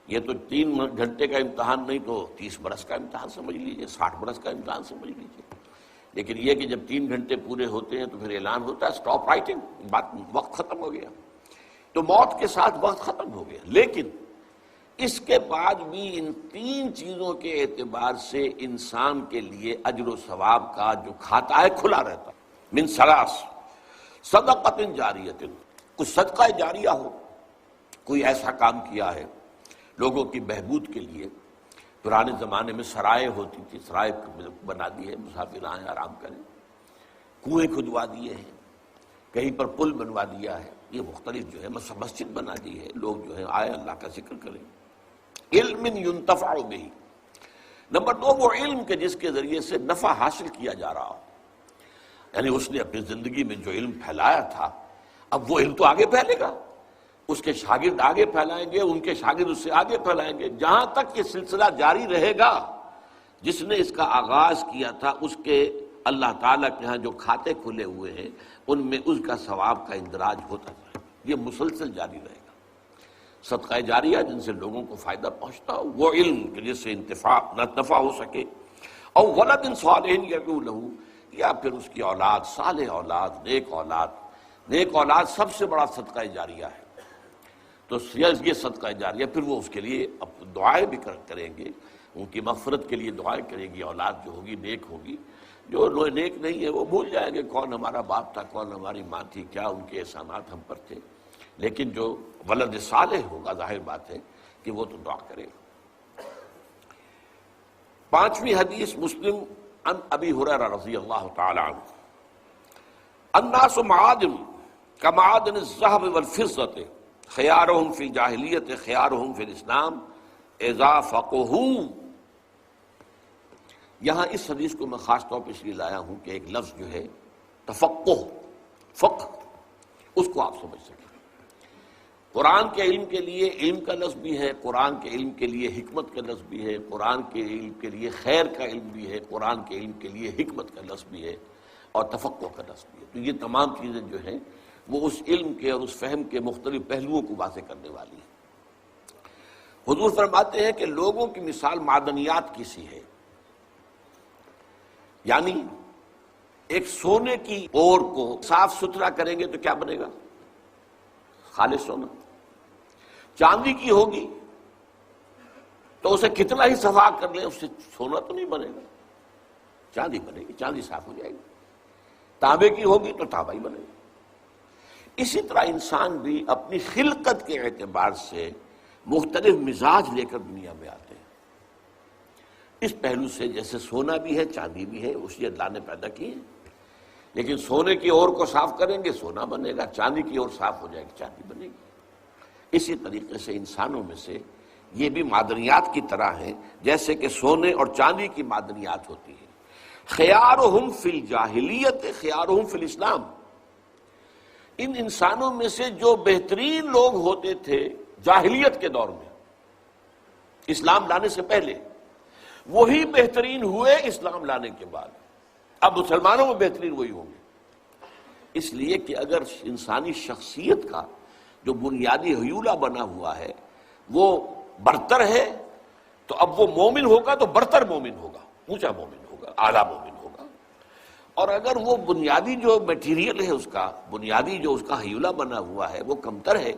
یہ تو 3 گھنٹے کا امتحان نہیں تو 30 برس کا امتحان سمجھ لیجئے، 60 برس کا امتحان سمجھ لیجئے. لیکن یہ کہ جب 3 گھنٹے پورے ہوتے ہیں تو پھر اعلان ہوتا ہے اسٹاپ رائٹنگ، بات وقت ختم ہو گیا. تو موت کے ساتھ وقت ختم ہو گیا. لیکن اس کے بعد بھی ان 3 چیزوں کے اعتبار سے انسان کے لیے اجر و ثواب کا جو کھاتا ہے کھلا رہتا ہے. من ثلاث، صدقۃ جاریۃ، کچھ صدقہ جاریہ ہو، کوئی ایسا کام کیا ہے لوگوں کی بہبود کے لیے. پرانے زمانے میں سرائے ہوتی تھی، سرائے بنا دی ہے، مسافر آئیں آرام کریں. کنویں کھدوا دیے ہیں، کہیں پر پل بنوا دیا ہے، یہ مختلف جو ہے مسجد بنا دی ہے، لوگ جو ہے آئے اللہ کا ذکر کریں. علم ينتفع به، نمبر 2 وہ علم کے جس کے ذریعے سے نفع حاصل کیا جا رہا ہو. یعنی اس نے اپنی زندگی میں جو علم پھیلایا تھا اب وہ علم تو آگے پھیلے گا، اس کے شاگرد آگے پھیلائیں گے، ان کے شاگرد اس سے آگے پھیلائیں گے، جہاں تک یہ سلسلہ جاری رہے گا. جس نے اس کا آغاز کیا تھا اس کے اللہ تعالیٰ کے ہاں جو کھاتے کھلے ہوئے ہیں ان میں اس کا ثواب کا اندراج ہوتا جائے گا، یہ مسلسل جاری رہے گا. صدقہ جاریہ جن سے لوگوں کو فائدہ پہنچتا ہو، وہ علم کہ جس سے نفع ہو سکے، اور ولد صالح یدعو لہ، یا پھر اس کی اولاد، صالح اولاد، نیک اولاد. نیک اولاد سب سے بڑا صدقہ جاریہ ہے. تو یہ صدقہ جاریہ پھر وہ اس کے لیے دعائیں بھی کریں گے، ان کی مغفرت کے لیے دعائیں کریں گی. اولاد جو ہوگی نیک ہوگی. جو نیک نہیں ہے وہ بھول جائیں گے کون ہمارا باپ تھا، کون ہماری ماں تھی، کیا ان کے احسانات ہم پر تھے. لیکن جو ولد صالح ہوگا ظاہر بات ہے کہ وہ تو دعا کرے گا. 5ویں حدیث مسلم عن ابی ہریرہ رضی اللہ تعالی عنہ الناس معادن کمعادن الذهب والفضة خیارہم فی الجاہلیت خیارہم فی الاسلام اذا فقہوا. یہاں اس حدیث کو میں خاص طور پر اس لیے لایا ہوں کہ ایک لفظ جو ہے تفقہ، فقہ، اس کو آپ سمجھ سکیں. قرآن کے علم کے لیے علم کا لفظ بھی ہے، قرآن کے علم کے لیے حکمت کا لفظ بھی ہے، قرآن کے علم کے لیے خیر کا علم بھی ہے، قرآن کے علم کے لیے حکمت کا لفظ بھی ہے، اور تفقہ کا لفظ بھی ہے. تو یہ تمام چیزیں جو ہیں وہ اس علم کے اور اس فہم کے مختلف پہلوؤں کو واضح کرنے والی ہیں. حضور فرماتے ہیں کہ لوگوں کی مثال معدنیات کی سی ہے. یعنی ایک سونے کی اور کو صاف ستھرا کریں گے تو کیا بنے گا؟ خالص سونا. چاندی کی ہوگی تو اسے کتنا ہی صفا کر لیں اس سے سونا تو نہیں بنے گا. چاندی بنے گی، چاندی صاف ہو جائے گی، تانبے کی ہوگی تو تانبا ہی بنے گی۔ اسی طرح انسان بھی اپنی خلقت کے اعتبار سے مختلف مزاج لے کر دنیا میں آتے ہیں۔ اس پہلو سے جیسے سونا بھی ہے، چاندی بھی ہے، اسی اللہ نے پیدا کی ہے، لیکن سونے کی اور کو صاف کریں گے سونا بنے گا، چاندی کی اور صاف ہو جائے گی چاندی بنے گی۔ اسی طریقے سے انسانوں میں سے یہ بھی معدنیات کی طرح ہیں، جیسے کہ سونے اور چاندی کی معدنیات ہوتی ہیں۔ خیارہم فی الجاہلیت خیارہم فی الاسلام، ان انسانوں میں سے جو بہترین لوگ ہوتے تھے جاہلیت کے دور میں، اسلام لانے سے پہلے، وہی بہترین ہوئے اسلام لانے کے بعد۔ اب مسلمانوں میں بہترین وہی ہوں گے، اس لیے کہ اگر انسانی شخصیت کا جو بنیادی حیولہ بنا ہوا ہے وہ برتر ہے، تو اب وہ مومن ہوگا تو برتر مومن ہوگا، اونچا مومن ہوگا، اعلیٰ مومن ہوگا۔ اور اگر وہ بنیادی جو میٹیریل ہے، اس کا بنیادی جو اس کا حیولہ بنا ہوا ہے وہ کمتر ہے،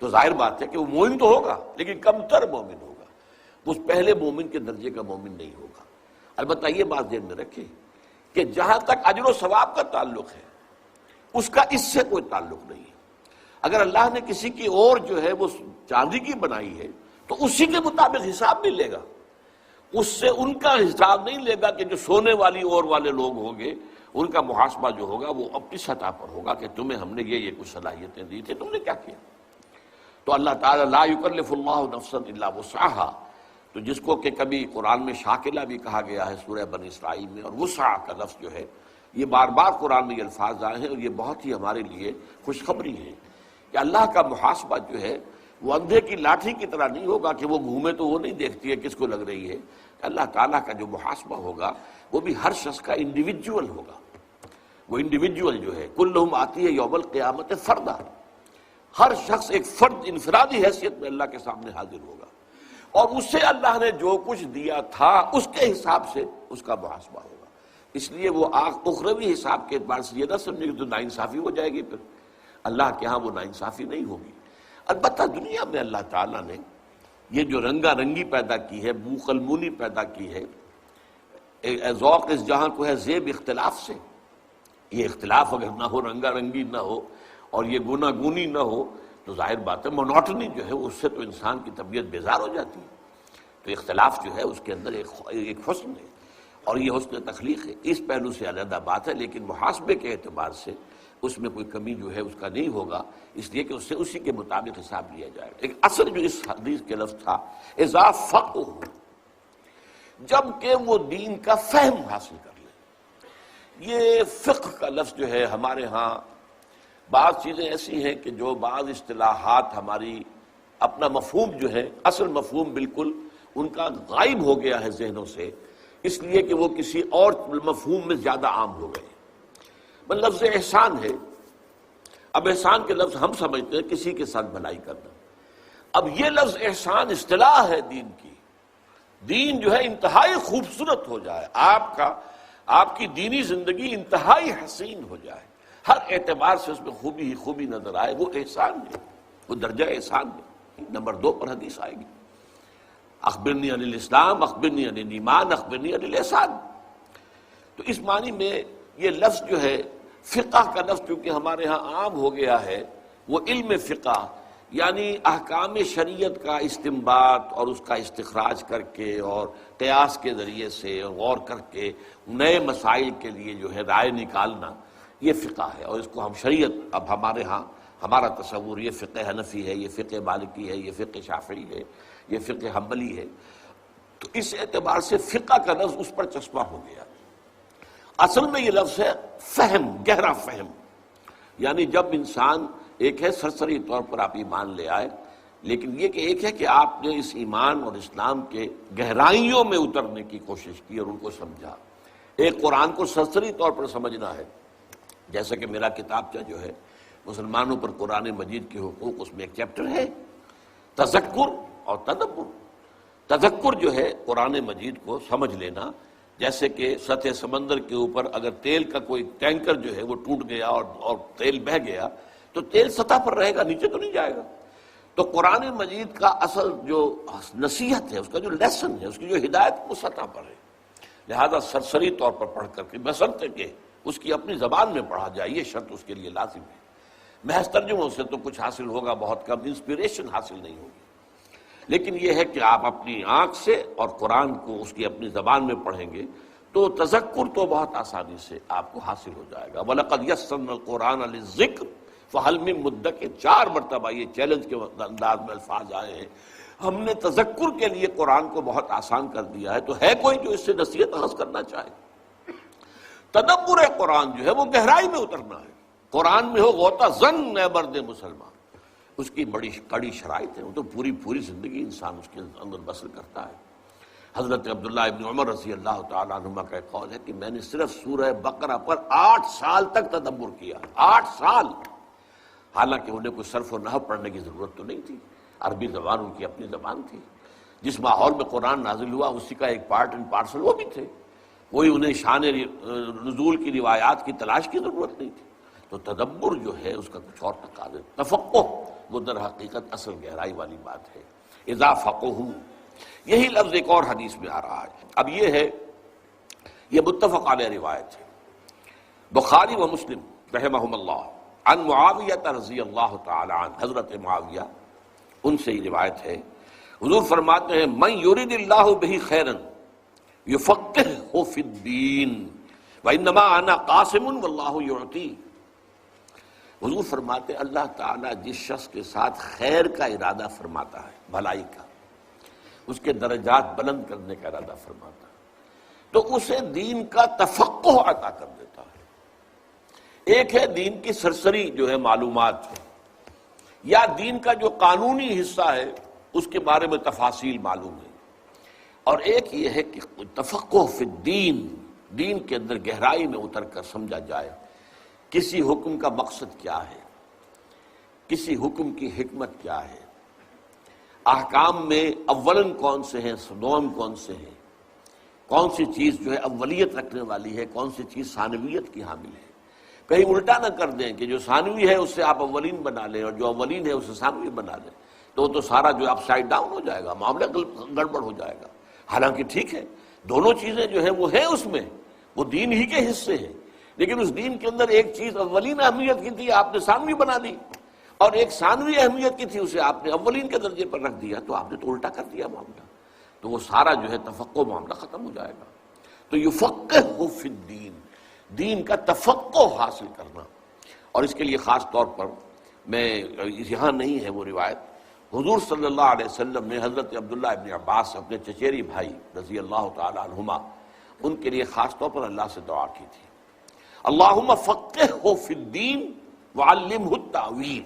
تو ظاہر بات ہے کہ وہ مومن تو ہوگا لیکن کمتر مومن ہوگا، اس پہلے مومن کے درجے کا مومن نہیں ہوگا۔ البتہ یہ بات ذہن میں رکھیں کہ جہاں تک اجر و ثواب کا تعلق ہے اس کا اس سے کوئی تعلق نہیں ہے۔ اگر اللہ نے کسی کی اور جو ہے وہ چاندی کی بنائی ہے تو اسی کے مطابق حساب نہیں لے گا، اس سے ان کا حساب نہیں لے گا کہ جو سونے والی اور والے لوگ ہوں گے ان کا محاسبہ جو ہوگا وہ اپنی سطح پر ہوگا کہ تمہیں ہم نے یہ کچھ صلاحیتیں دی تھی، تم نے کیا کیا۔ تو اللہ تعالیٰ لا یکلف اللہ نفسا الا وسعها، تو جس کو کہ کبھی قرآن میں شاکلہ بھی کہا گیا ہے سورہ بنی اسرائیل میں، اور وسع کا لفظ جو ہے یہ بار بار قرآن میں یہ الفاظ آئے ہیں، اور یہ بہت ہی ہمارے لیے خوشخبری ہے کہ اللہ کا محاسبہ جو ہے وہ اندھے کی لاٹھی کی طرح نہیں ہوگا کہ وہ گھومے تو وہ نہیں دیکھتی ہے کس کو لگ رہی ہے۔ اللہ تعالیٰ کا جو محاسبہ ہوگا وہ بھی ہر شخص کا انڈیویجول ہوگا، وہ انڈیویجول جو ہے کلہم آتی ہے یوم القیامت فردا، ہر شخص ایک فرد انفرادی حیثیت میں اللہ کے سامنے حاضر ہوگا، اور اسے اللہ نے جو کچھ دیا تھا اس کے حساب سے اس کا محاسبہ ہوگا۔ اس لیے وہ اخروی حساب کے اعتبار سے یہ نہ سمجھے کہ تو ناانصافی ہو جائے گی، پھر اللہ کے ہاں وہ ناانصافی نہیں ہوگی۔ البتہ دنیا میں اللہ تعالیٰ نے یہ جو رنگا رنگی پیدا کی ہے، بو قلمونی پیدا کی ہے، ذوق اس جہاں کو ہے زیب اختلاف سے، یہ اختلاف اگر نہ ہو، رنگا رنگی نہ ہو اور یہ گوناگونی نہ ہو تو ظاہر بات ہے مونوٹنی جو ہے اس سے تو انسان کی طبیعت بیزار ہو جاتی ہے۔ تو اختلاف جو ہے اس کے اندر ایک حسن ہے، اور یہ حسن تخلیق ہے، اس پہلو سے علیحدہ بات ہے، لیکن محاسبے کے اعتبار سے اس میں کوئی کمی جو ہے اس کا نہیں ہوگا، اس لیے کہ اس سے اسی کے مطابق حساب لیا جائے گا۔ ایک اصل جو اس حدیث کے لفظ تھا اذا فقہ، جب کہ وہ دین کا فہم حاصل کر لے۔ یہ فقہ کا لفظ جو ہے ہمارے ہاں بعض چیزیں ایسی ہیں کہ جو بعض اصطلاحات ہماری اپنا مفہوم جو ہے، اصل مفہوم بالکل ان کا غائب ہو گیا ہے ذہنوں سے، اس لیے کہ وہ کسی اور مفہوم میں زیادہ عام ہو گئے۔ لفظ احسان ہے، اب احسان کے لفظ ہم سمجھتے ہیں کسی کے ساتھ بھلائی کرنا، اب یہ لفظ احسان اصطلاح ہے دین کی، دین جو ہے انتہائی خوبصورت ہو جائے، آپ کی دینی زندگی انتہائی حسین ہو جائے، ہر اعتبار سے اس میں خوبی ہی خوبی نظر آئے، وہ احسان ہے، وہ درجہ احسان ہے۔ نمبر 2 پر حدیث آئے گی، اخبرنی عن الاسلام اخبرنی عن الایمان اخبرنی عن الاحسان۔ تو اس معنی میں یہ لفظ جو ہے فقہ کا لفظ چونکہ ہمارے ہاں عام ہو گیا ہے، وہ علم فقہ یعنی احکام شریعت کا استنباط اور اس کا استخراج کر کے اور قیاس کے ذریعے سے غور کر کے نئے مسائل کے لیے جو ہے رائے نکالنا، یہ فقہ ہے، اور اس کو ہم شریعت، اب ہمارے ہاں ہمارا تصور یہ فقہ حنفی ہے، یہ فقہ مالکی ہے، یہ فقہ شافعی ہے، یہ فقہ حنبلی ہے، تو اس اعتبار سے فقہ کا لفظ اس پر چسپاں ہو گیا۔ اصل میں یہ لفظ ہے فہم، گہرا فہم، یعنی جب انسان ایک ہے سرسری طور پر آپ ایمان لے آئے، لیکن یہ کہ ایک ہے کہ آپ نے اس ایمان اور اسلام کے گہرائیوں میں اترنے کی کوشش کی اور ان کو سمجھا۔ ایک قرآن کو سرسری طور پر سمجھنا ہے، جیسا کہ میرا کتابچہ جو ہے مسلمانوں پر قرآن مجید کے حقوق، اس میں ایک چیپٹر ہے تذکر اور تدبر۔ تذکر جو ہے قرآن مجید کو سمجھ لینا، جیسے کہ سطح سمندر کے اوپر اگر تیل کا کوئی ٹینکر جو ہے وہ ٹوٹ گیا اور تیل بہہ گیا تو تیل سطح پر رہے گا، نیچے تو نہیں جائے گا۔ تو قرآن مجید کا اصل جو نصیحت ہے، اس کا جو لیسن ہے، اس کی جو ہدایت وہ سطح پر ہے۔ لہذا سرسری طور پر پڑھ کر کے بشرطے کہ اس کی اپنی زبان میں پڑھا جائے، یہ شرط اس کے لیے لازم ہے۔ محض ترجموں سے تو کچھ حاصل ہوگا بہت کم، انسپریشن حاصل نہیں ہوگی، لیکن یہ ہے کہ آپ اپنی آنکھ سے اور قرآن کو اس کی اپنی زبان میں پڑھیں گے تو تذکر تو بہت آسانی سے آپ کو حاصل ہو جائے گا۔ وَلَقَدْ يَسَّرْنَا الْقُرْآنَ لِلذِّكْرِ فَهَلْ مِن مُدَّكِرٍ، 4 مرتبہ یہ چیلنج کے انداز میں الفاظ آئے ہیں، ہم نے تذکر کے لیے قرآن کو بہت آسان کر دیا ہے، تو ہے کوئی جو اس سے نصیحت اخذ کرنا چاہے؟ تدبر قرآن جو ہے وہ گہرائی میں اترنا ہے۔ قرآن میں ہو غوطہ زن اے مرد مسلمان، اس کی بڑی کڑی شرائط ہے، وہ تو پوری زندگی انسان اس کے اندر بسر کرتا ہے۔ حضرت عبداللہ ابن عمر رضی اللہ تعالیٰ عنہما کا ایک قول ہے کہ میں نے صرف سورہ بقرہ پر 8 سال تک تدبر کیا، 8 سال، حالانکہ انہیں کوئی صرف و نحو پڑھنے کی ضرورت تو نہیں تھی، عربی زبان ان کی اپنی زبان تھی، جس ماحول میں قرآن نازل ہوا اسی کا ایک پارٹ اینڈ پارسل وہ بھی تھے، کوئی انہیں شان نزول کی روایات کی تلاش کی ضرورت نہیں تھی۔ تو تدبر جو ہے اس کا کچھ اور تقاضا، تفقہ وہ در حقیقت اصل گہرائی والی بات ہے۔ اذا فقہوا، یہی لفظ ایک اور حدیث میں آ رہا ہے۔ اب یہ ہے، یہ متفق علیہ روایت ہے، بخاری و مسلم رحمہم اللہ، عن معاویہ رضی اللہ تعالی عنہ، حضرت معاویہ ان سے یہ روایت ہے، حضور فرماتے ہیں من یرید اللہ بہ خیرا یفقہہ فی الدین وانما انا قاسم واللہ یعطی۔ حضور فرماتے ہیں اللہ تعالیٰ جس شخص کے ساتھ خیر کا ارادہ فرماتا ہے، بھلائی کا، اس کے درجات بلند کرنے کا ارادہ فرماتا ہے، تو اسے دین کا تفقہ عطا کر دیتا ہے۔ ایک ہے دین کی سرسری جو ہے معلومات، یا دین کا جو قانونی حصہ ہے اس کے بارے میں تفاصیل معلوم ہے، اور ایک یہ ہے کہ تفقہ فی الدین، دین کے اندر گہرائی میں اتر کر سمجھا جائے کسی حکم کا مقصد کیا ہے، کسی حکم کی حکمت کیا ہے، احکام میں اولن کون سے ہیں، دوم کون سے ہیں، کون سی چیز جو ہے اولیت رکھنے والی ہے، کون سی چیز ثانویت کی حامل ہے۔ کہیں الٹا نہ کر دیں کہ جو ثانوی ہے اس سے آپ اولین بنا لیں اور جو اولین ہے اسے ثانوی بنا لیں، تو سارا جو اپ سائڈ ڈاؤن ہو جائے گا، معاملہ گڑبڑ ہو جائے گا۔ حالانکہ ٹھیک ہے دونوں چیزیں جو ہیں وہ ہیں، اس میں وہ دین ہی کے حصے ہیں، لیکن اس دین کے اندر ایک چیز اولین اہمیت کی تھی آپ نے ثانوی بنا دی، اور ایک ثانوی اہمیت کی تھی اسے آپ نے اولین کے درجے پر رکھ دیا، تو آپ نے تو الٹا کر دیا معاملہ، تو وہ سارا جو ہے تفقہ معاملہ ختم ہو جائے گا۔ تو یفقہہ فی الدین، دین کا تفقہ حاصل کرنا، اور اس کے لیے خاص طور پر میں یہاں نہیں ہے وہ روایت، حضور صلی اللہ علیہ وسلم نے حضرت عبداللہ ابن عباس اپنے چچیری بھائی رضی اللہ تعالی عنہما، ان کے لیے خاص طور پر اللہ سے دعا کی تھی، اللہم فقہہ فی الدین وعلمہ التاویل،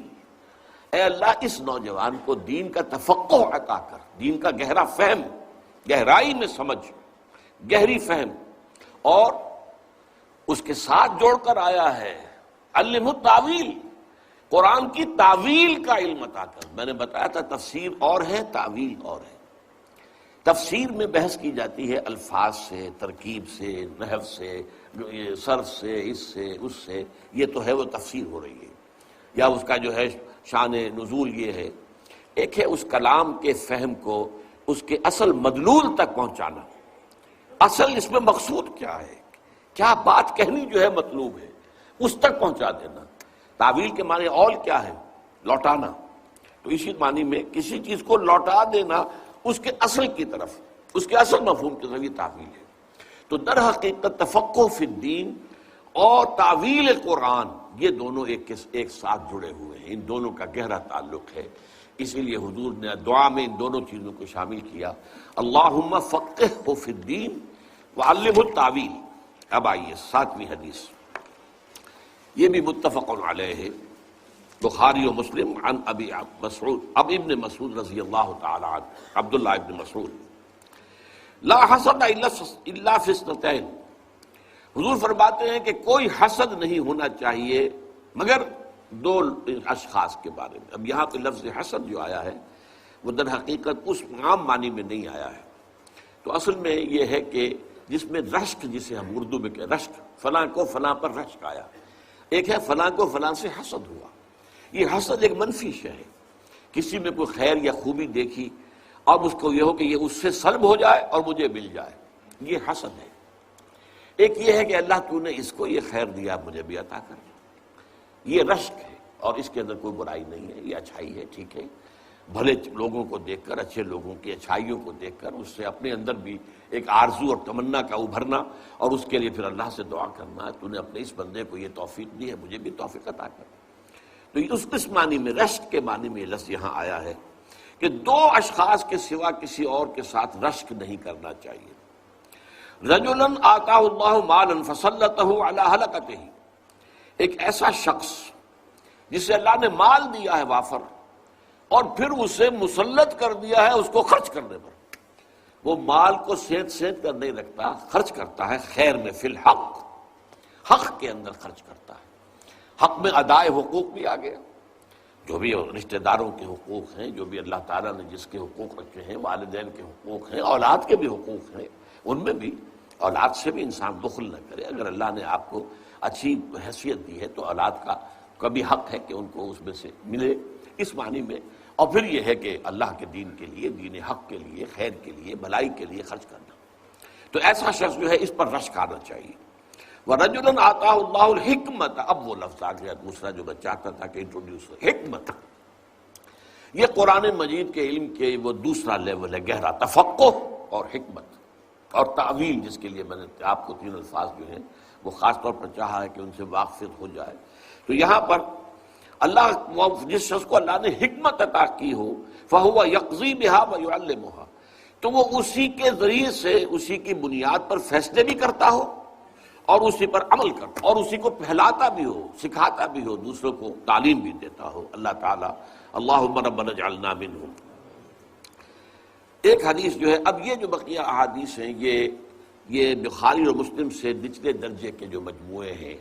اے اللہ اس نوجوان کو دین کا تفقہ عطا کر، دین کا گہرا فہم، گہرائی میں سمجھ، گہری فہم، اور اس کے ساتھ جوڑ کر آیا ہے علمہ التاویل، قرآن کی تعویل کا علم عطا کر۔ میں نے بتایا تھا تفسیر اور ہے، تعویل اور ہے۔ تفسیر میں بحث کی جاتی ہے الفاظ سے، ترکیب سے، نحو سے، صرف سے، اس سے، اس سے، یہ تو ہے وہ تفسیر ہو رہی ہے، یا اس کا جو ہے شان نزول یہ ہے۔ ایک ہے اس کلام کے فہم کو اس کے اصل مدلول تک پہنچانا، اصل اس میں مقصود کیا ہے، کیا بات کہنی جو ہے مطلوب ہے، اس تک پہنچا دینا۔ تعویل کے معنی اول کیا ہے؟ لوٹانا، تو اسی معنی میں کسی چیز کو لوٹا دینا اس کے اصل کی طرف، اس کے اصل مفہوم کے ذریعے تعویل ہے۔ تو در حقیقت تفقہ فی الدین اور تعویل قرآن یہ دونوں ایک ساتھ جڑے ہوئے ہیں، ان دونوں کا گہرا تعلق ہے، اسی لیے حضور نے دعا میں ان دونوں چیزوں کو شامل کیا، اللہم فقہہ فی الدین وعلمہ التاویل۔ اب آئیے 7ویں حدیث، یہ بھی متفق علیہ ہے، بخاری و مسلم، عن ابی مسعود، ابن مسعود رضی اللہ تعالی عنہ، عبداللہ ابن مسعود، لا حسد الا فی اثنتین، حضور فرماتے ہیں کہ کوئی حسد نہیں ہونا چاہیے مگر 2 اشخاص کے بارے میں۔ اب یہاں پہ لفظ حسد جو آیا ہے وہ در حقیقت اس عام معنی میں نہیں آیا ہے، تو اصل میں یہ ہے کہ جس میں رشک، جسے ہم اردو میں کہ رشک، فلاں کو فلاں پر رشک آیا، ایک ہے فلاں کو فلاں سے حسد ہوا۔ یہ حسد ایک منفی شے ہے، کسی میں کوئی خیر یا خوبی دیکھی اب اس کو یہ ہو کہ یہ اس سے سلب ہو جائے اور مجھے مل جائے، یہ حسد ہے۔ ایک یہ ہے کہ اللہ تو نے اس کو یہ خیر دیا، مجھے بھی عطا کر، یہ رشک ہے اور اس کے اندر کوئی برائی نہیں ہے، یہ اچھائی ہے، ٹھیک ہے۔ بھلے لوگوں کو دیکھ کر، اچھے لوگوں کی اچھائیوں کو دیکھ کر اس سے اپنے اندر بھی ایک آرزو اور تمنا کا ابھرنا، اور اس کے لیے پھر اللہ سے دعا کرنا، تو نے اپنے اس بندے کو یہ توفیق دی ہے، مجھے بھی توفیق عطا کر۔ تو اس معنی میں، رشک کے معنی میں یہ لفظ یہاں آیا ہے کہ دو اشخاص کے سوا کسی اور کے ساتھ رشک نہیں کرنا چاہیے۔ رجلا آتاہ اللہ مالا فسلطہ علی ہلکتہ، ایک ایسا شخص جسے اللہ نے مال دیا ہے وافر، اور پھر اسے مسلط کر دیا ہے اس کو خرچ کرنے پر۔ وہ مال کو سینت کر نہیں رکھتا، خرچ کرتا ہے خیر میں، فی الحق، حق کے اندر خرچ کرتا ہے۔ حق میں ادائے حقوق بھی آ گیا، جو بھی رشتہ داروں کے حقوق ہیں، جو بھی اللہ تعالیٰ نے جس کے حقوق رکھے ہیں، والدین کے حقوق ہیں، اولاد کے بھی حقوق ہیں، ان میں بھی اولاد سے بھی انسان بخل نہ کرے۔ اگر اللہ نے آپ کو اچھی حیثیت دی ہے تو اولاد کا کبھی حق ہے کہ ان کو اس میں سے ملے، اس معنی میں۔ اور پھر یہ ہے کہ اللہ کے دین کے لیے، دین حق کے لیے، خیر کے لیے، بھلائی کے لیے خرچ کرنا۔ تو ایسا شخص جو ہے اس پر رشک آنا چاہیے۔ وَرَجُلًا آتَاهُ اللَّهُ الْحِكْمَةَ، اب وہ لفظ آ گیا دوسرا جو میں چاہتا تھا کہ انٹروڈیوس ہو، حکمت۔ یہ قرآن مجید کے علم کے وہ دوسرا لیول ہے، گہرا تفقہ اور حکمت اور تعویل، جس کے لیے میں نے آپ کو تین الفاظ جو ہیں وہ خاص طور پر چاہا ہے کہ ان سے واقفیت ہو جائے۔ تو یہاں پر اللہ، جس شخص کو اللہ نے حکمت عطا کی ہو، فَهُوَ يَقْضِي بِهَا وَيُعَلِّمُهَا، تو وہ اسی کے ذریعے سے، اسی کی بنیاد پر فیصلے بھی کرتا ہو اور اسی پر عمل کرتا، اور اسی کو پھیلاتا بھی ہو، سکھاتا بھی ہو، دوسروں کو تعلیم بھی دیتا ہو۔ اللہ تعالیٰ اللہم ربنا اجعلنا منہم۔ ایک حدیث جو ہے، اب یہ جو بقیہ احادیث ہیں یہ بخاری اور مسلم سے نچلے درجے کے جو مجموعے ہیں،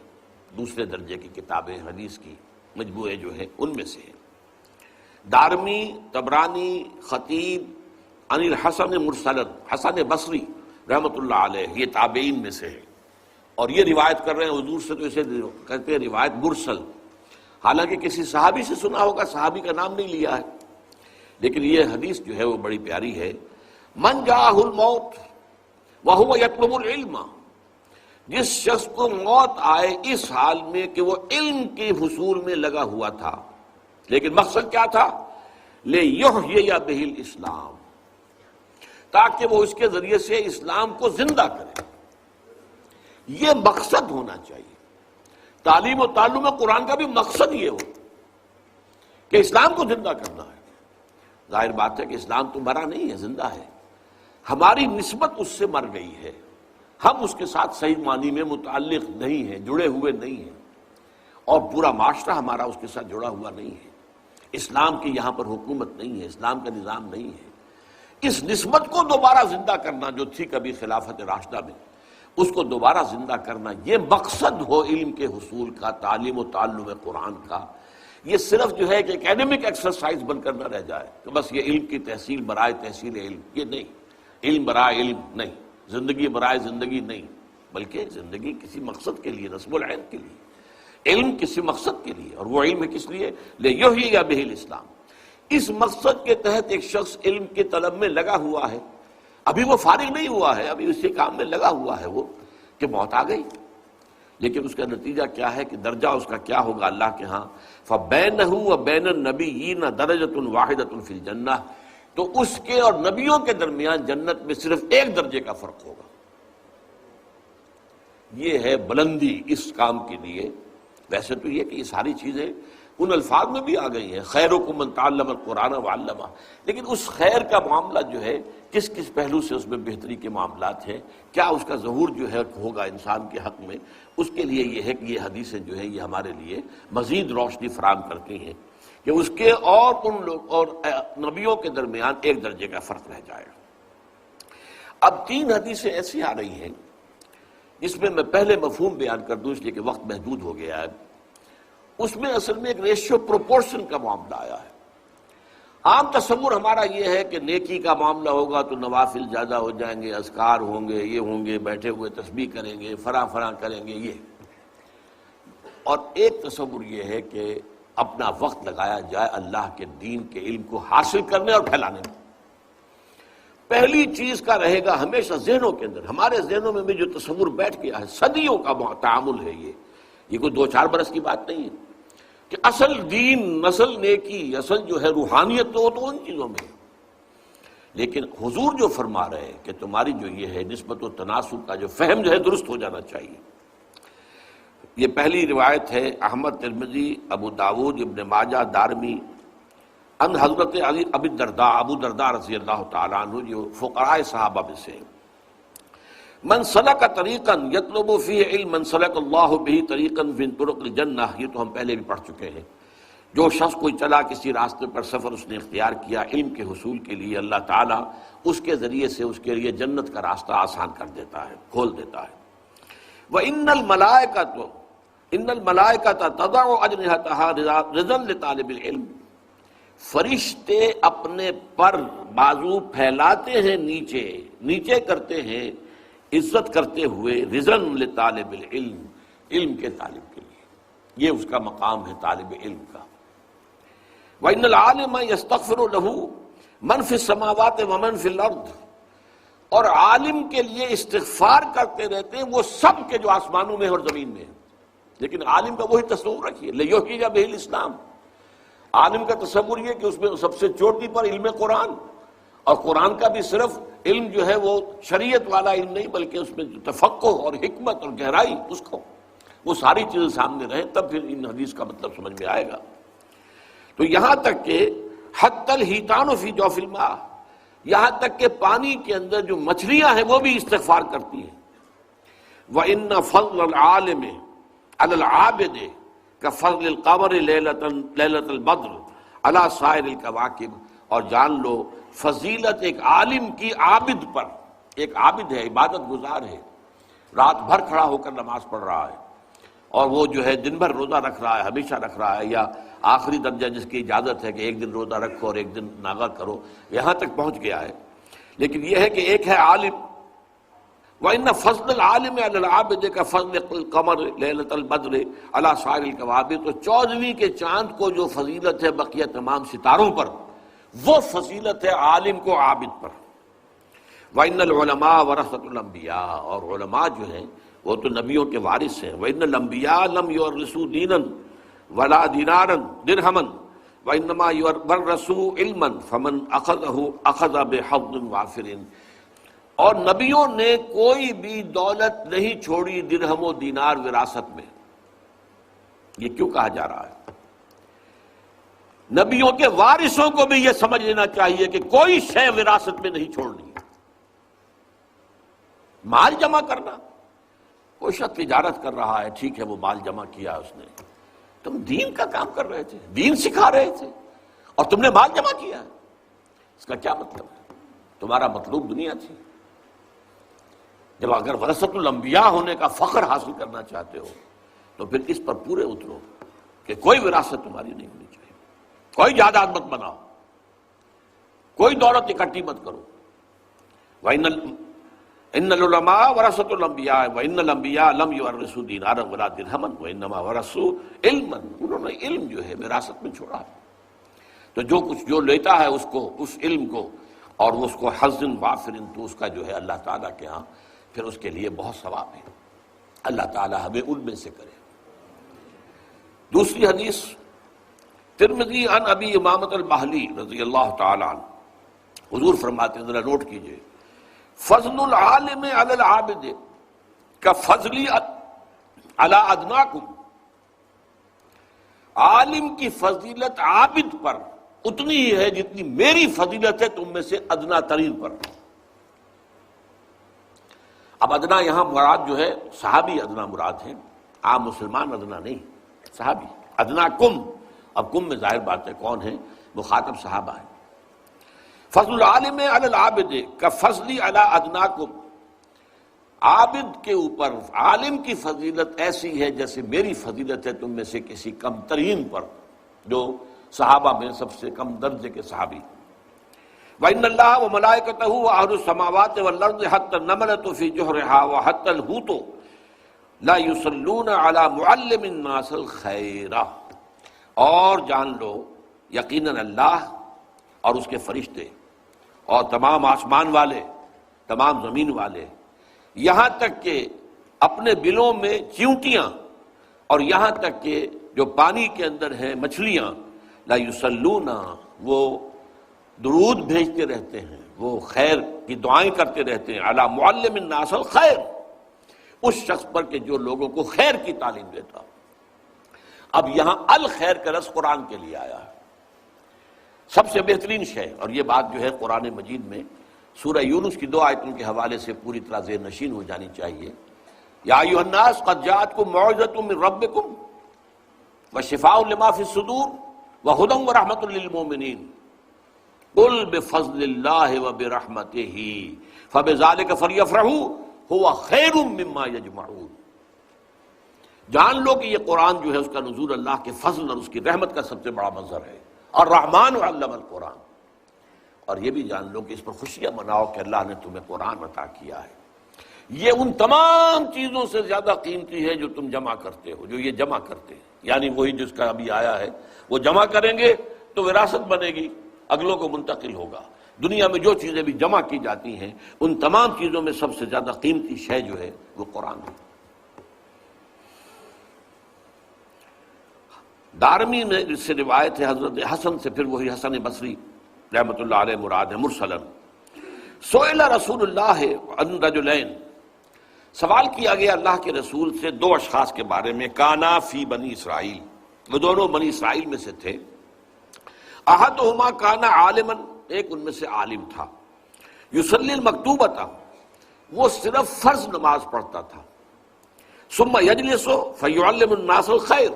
دوسرے درجے کی کتابیں حدیث کی مجموعے جو ہیں ان میں سے ہیں۔ دارمی، طبرانی، خطیب، عن الحسن مرسلا، حسن بصری رحمۃ اللہ علیہ، یہ تابعین میں سے ہے، اور یہ روایت کر رہے ہیں حضور سے، تو اسے کہتے ہیں روایت مرسل، حالانکہ کسی صحابی سے سنا ہوگا، صحابی کا نام نہیں لیا ہے، لیکن یہ حدیث جو ہے وہ بڑی پیاری ہے۔ من جاءہ الموت وہو یطلب العلم، جس شخص کو موت آئے اس حال میں کہ وہ علم کے حصول میں لگا ہوا تھا، لیکن مقصد کیا تھا؟ لیحیی بہ الاسلام، تاکہ وہ اس کے ذریعے سے اسلام کو زندہ کرے۔ یہ مقصد ہونا چاہیے۔ تعلیم و تعلم قرآن کا بھی مقصد یہ ہو کہ اسلام کو زندہ کرنا ہے۔ ظاہر بات ہے کہ اسلام تو مرا نہیں ہے، زندہ ہے، ہماری نسبت اس سے مر گئی ہے، ہم اس کے ساتھ صحیح معنی میں متعلق نہیں ہیں، جڑے ہوئے نہیں ہیں، اور پورا معاشرہ ہمارا اس کے ساتھ جڑا ہوا نہیں ہے۔ اسلام کی یہاں پر حکومت نہیں ہے، اسلام کا نظام نہیں ہے۔ اس نسبت کو دوبارہ زندہ کرنا جو تھی کبھی خلافت راشدہ میں، اس کو دوبارہ زندہ کرنا، یہ مقصد ہو علم کے حصول کا، تعلیم و تعلم قرآن کا۔ یہ صرف جو ہے کہ اکیڈمک ایکسرسائز بن کر نہ رہ جائے کہ بس یہ علم کی تحصیل برائے تحصیل علم، یہ نہیں، علم برائے علم نہیں، زندگی برائے زندگی نہیں، بلکہ زندگی کسی مقصد کے لیے، نصب العین کے لیے، علم کسی مقصد کے لیے، اور وہ علم ہے کس لیے؟ لیحیی بہ الاسلام۔ اس مقصد کے تحت ایک شخص علم کی طلب میں لگا ہوا ہے، ابھی وہ فارغ نہیں ہوا ہے، ابھی اسی کام میں لگا ہوا ہے وہ، کہ موت آ گئی، لیکن اس کا نتیجہ کیا ہے کہ درجہ اس کا کیا ہوگا اللہ کے ہاں؟ فَبَيْنَهُ وَبَيْنَ النَّبِيِّينَ دَرَجَةٌ وَاحِدَةٌ فِي الْجَنَّةِ، تو اس کے اور نبیوں کے درمیان جنت میں صرف ایک درجے کا فرق ہوگا۔ یہ ہے بلندی اس کام کے لیے۔ ویسے تو یہ کہ یہ ساری چیزیں ان الفاظ میں بھی آ گئی ہیں، خیرکم من تعلم القرآن وعلمہ، لیکن اس خیر کا معاملہ جو ہے کس کس پہلو سے اس میں بہتری کے معاملات ہیں، کیا اس کا ظہور جو ہے ہوگا انسان کے حق میں، اس کے لیے یہ ہے کہ یہ حدیثیں جو ہیں یہ ہمارے لیے مزید روشنی فراہم کرتی ہیں کہ اس کے اور ان لوگ اور نبیوں کے درمیان ایک درجے کا فرق رہ جائے۔ اب تین حدیثیں ایسی آ رہی ہیں جس میں میں پہلے مفہوم بیان کر دوں اس لیے کہ وقت محدود ہو گیا ہے۔ اس میں اصل میں ایک ریشیو پروپورشن کا معاملہ آیا ہے۔ عام تصور ہمارا یہ ہے کہ نیکی کا معاملہ ہوگا تو نوافل زیادہ ہو جائیں گے، اذکار ہوں گے، یہ ہوں گے، بیٹھے ہوئے تسبیح کریں گے، فلاں کریں گے، یہ۔ اور ایک تصور یہ ہے کہ اپنا وقت لگایا جائے اللہ کے دین کے علم کو حاصل کرنے اور پھیلانے میں۔ پہلی چیز کا رہے گا ہمیشہ ذہنوں کے اندر، ہمارے ذہنوں میں بھی جو تصور بیٹھ گیا ہے، صدیوں کا تعامل ہے، یہ کوئی 2-4 برس کی بات نہیں ہے کہ اصل دین، اصل نیکی، اصل جو ہے روحانیت تو ان چیزوں میں ہے۔ لیکن حضور جو فرما رہے ہیں کہ تمہاری جو یہ ہے نسبت و تناسب کا جو فہم جو ہے درست ہو جانا چاہیے۔ یہ پہلی روایت ہے احمد، ترمذی، ابو داود، ابن ماجہ، دارمی، ان حضرت ابی الدرداء، ابو درداء رضی اللہ تعالیٰ عنہ جو فقراء صحابہ میں سے، من سلک طریقا یطلب فیہ علما سلک اللہ بہ طریقا من طرق الجنہ، یہ تو ہم پہلے بھی پڑھ چکے ہیں۔ جو شخص کوئی چلا کسی راستے پر سفر اس نے اختیار کیا علم کے حصول کے لیے، اللہ تعالیٰ اس کے ذریعے سے اس کے لیے جنت کا راستہ آسان کر دیتا ہے، کھول دیتا ہے۔ وَإِنَّ الْمَلَائِكَةَ تَضَعُ أَجْنِحَتَهَا رِضًا لِطَالِبِ الْعِلْمِ، فرشتے اپنے پر بازو پھیلاتے ہیں، نیچے کرتے ہیں، عزت کرتے ہوئے، رضن لطالب العلم، علم کے طالب کے لیے، یہ اس کا مقام ہے طالب علم کا۔ وَإِنَّ الْعَالِمَ يَسْتَغْفِرُ لَهُ مَنْ فِي السَّمَاوَاتِ وَمَنْ فِي الْأَرْضِ، اور عالم کے لیے استغفار کرتے رہتے ہیں وہ سب کے جو آسمانوں میں اور زمین میں ہیں۔ لیکن عالم کا وہی تصور رکھیے، لِيُحْيِيَ بِهِ الْإِسْلَامَ، عالم کا تصور یہ کہ اس میں سب سے چوٹی پر علم قرآن، اور قرآن کا بھی صرف علم جو ہے وہ شریعت والا علم نہیں بلکہ اس میں جو تفقہ اور حکمت اور گہرائی، اس کو وہ ساری چیزیں سامنے رہیں، تب پھر ان حدیث کا مطلب سمجھ میں آئے گا۔ تو یہاں تک کہ حتی الحیتان فی جوف الماء، یہاں تک کہ پانی کے اندر جو مچھلیاں ہیں وہ بھی استغفار کرتی ہیں۔ وَإِنَّ فَضْلَ الْعَالِمِ عَلَى الْعَابِدِ كَفَضْلِ الْقَمَرِ لَيْلَةَ الْبَدْرِ عَلَى سَائِرِ الْكَوَاكِبِ، اور جان لو فضیلت ایک عالم کی عابد پر، ایک عابد ہے، عبادت گزار ہے، رات بھر کھڑا ہو کر نماز پڑھ رہا ہے، اور وہ جو ہے دن بھر روزہ رکھ رہا ہے، ہمیشہ رکھ رہا ہے، یا آخری درجہ جس کی اجازت ہے کہ ایک دن روزہ رکھو اور ایک دن ناغہ کرو، یہاں تک پہنچ گیا ہے۔ لیکن یہ ہے کہ ایک ہے عالم، وَإِنَّ فَضْلَ الْعَالِمِ عَلَى الْعَابِدِ كَفَضْلِ الْقَمَرِ لَيْلَةَ الْبَدْرِ عَلَى سَائِرِ الْكَوَاكِبِ، تو 14ویں کے چاند کو جو فضیلت ہے بقیہ تمام ستاروں پر، وہ فضیلت ہے عالم کو عابد پر۔ وَإِنَّ الْعُلَمَاءَ وَرَثَةُ الْأَنبِيَاءِ، اور علماء جو ہیں وہ تو نبیوں کے وارث ہیں۔ وَإِنَّ الْأَنبِيَاءَ لَمْ يُوَرِّثُوا دِينًا وَلَا دِينَارًا دِرْهَمًا وَإِنَّمَا وَرَّثُوا عِلْمًا فَمَنْ أَخَذَهُ أَخَذَ بِحَظٍّ وَافِرٍ، اور نبیوں نے کوئی بھی دولت نہیں چھوڑی درہم و دینار وراثت میں۔ یہ کیوں کہا جا رہا ہے؟ نبیوں کے وارثوں کو بھی یہ سمجھ لینا چاہیے کہ کوئی شے وراثت میں نہیں چھوڑنی ہے۔ مال جمع کرنا، کوئی شخص تجارت کر رہا ہے، ٹھیک ہے وہ مال جمع کیا اس نے، تم دین کا کام کر رہے تھے، دین سکھا رہے تھے، اور تم نے مال جمع کیا، اس کا کیا مطلب ہے؟ تمہارا مطلوب دنیا تھی۔ جب اگر ورثۃ الانبیاء ہونے کا فخر حاصل کرنا چاہتے ہو تو پھر اس پر پورے اترو کہ کوئی وراثت تمہاری نہیں ہونی چاہیے، کوئی جائیداد مت بناؤ، کوئی دولت اکٹھی مت کرو۔ ان العلماء ورثۃ الانبیاء وان الانبیاء لم یورثوا دینارا ولا درہما وانما ورثوا علما، انہوں نے علم جو ہے وراثت میں چھوڑا ہے۔ تو جو کچھ جو لیتا ہے اس کو، اس علم کو، اور اس کو حظ وافر، تو اس کا جو ہے اللہ تعالیٰ کے ہاں پھر اس کے لیے بہت ثواب ہے۔ اللہ تعالیٰ ہمیں ان میں سے کرے۔ دوسری حدیث ترمذی عن ابی امامۃ الباہلی رضی اللہ تعالیٰ عنہ، حضور فرماتے ہیں، ذرا نوٹ کیجئے، فضل العالم علی العابد کفضلی علی ادناکم، عالم کی فضیلت عابد پر اتنی ہی ہے جتنی میری فضیلت ہے تم میں سے ادنا ترین پر۔ اب ادنا یہاں مراد جو ہے صحابی ادنا مراد ہے، عام مسلمان ادنا نہیں، صحابی ادنا کم۔ اب کم میں ظاہر بات ہے کون ہے، مخاطب صحابہ ہے۔ فضل العالم علی العابد کفضلی علی ادناکم، عابد کے اوپر عالم کی فضیلت ایسی ہے جیسے میری فضیلت ہے تم میں سے کسی کم ترین پر، جو صحابہ میں سب سے کم درجے کے صحابی۔ وَإِنَّ اللَّهَ وَمَلَائِكَتَهُ وَأَهْلُ السَّمَاوَاتِ وَالْأَرْضِ حَتَّى النَّمْلَةُ فِي جُحْرِهَا وَحَتَّى الْحُوتُ لَا يُصَلُّونَ عَلَى مُعَلِّمِ النَّاسِ الْخَيْرَ، اور جان لو یقیناً اللہ اور اس کے فرشتے اور تمام آسمان والے، تمام زمین والے، یہاں تک کہ اپنے بلوں میں چیونٹیاں، اور یہاں تک کہ جو پانی کے اندر ہیں مچھلیاں، لا یصلون، وہ درود بھیجتے رہتے ہیں، وہ خیر کی دعائیں کرتے رہتے ہیں، علی معلم الناس الخیر، اس شخص پر کہ جو لوگوں کو خیر کی تعلیم دیتا۔ اب یہاں الخیر کا لفظ قرآن کے لیے آیا ہے، سب سے بہترین شے، اور یہ بات جو ہے قرآن مجید میں سورہ یونس کی 2 آیتوں کے حوالے سے پوری طرح ذہن نشین ہو جانی چاہیے۔ یا ایھا الناس قد جاءتکم موعظۃ من ربکم وشفاء لما فی الصدور وہدی ورحمۃ للمؤمنین قل بفضل اللہ وبرحمتہ فبذلک فلیفرحوا هو خیر مما یجمعون۔ جان لو کہ یہ قرآن جو ہے اس کا نزول اللہ کے فضل اور اس کی رحمت کا سب سے بڑا منظر ہے، الرحمن علم القرآن، اور یہ بھی جان لو کہ اس پر خوشیاں مناؤ کہ اللہ نے تمہیں قرآن عطا کیا ہے۔ یہ ان تمام چیزوں سے زیادہ قیمتی ہے جو تم جمع کرتے ہو، جو یہ جمع کرتے ہیں، یعنی وہی جس کا ابھی آیا ہے، وہ جمع کریں گے تو وراثت بنے گی، اگلوں کو منتقل ہوگا۔ دنیا میں جو چیزیں بھی جمع کی جاتی ہیں ان تمام چیزوں میں سب سے زیادہ قیمتی شے جو ہے وہ قرآن ہے۔ دارمی میں اس سے روایت ہے حضرت حسن سے، پھر وہی حسن بصری رحمۃ اللہ علیہ مراد ہے مرسلا، سئل رسول اللہ عن رجلین، سوال کیا گیا اللہ کے رسول سے 2 اشخاص کے بارے میں، کانا فی بنی اسرائیل، وہ دونوں بنی اسرائیل میں سے تھے، احدہما کانا عالما، ایک ان میں سے عالم تھا، یصلی المکتوبۃ، وہ صرف فرض نماز پڑھتا تھا، ثم یجلس فیعلم الناس الخیر،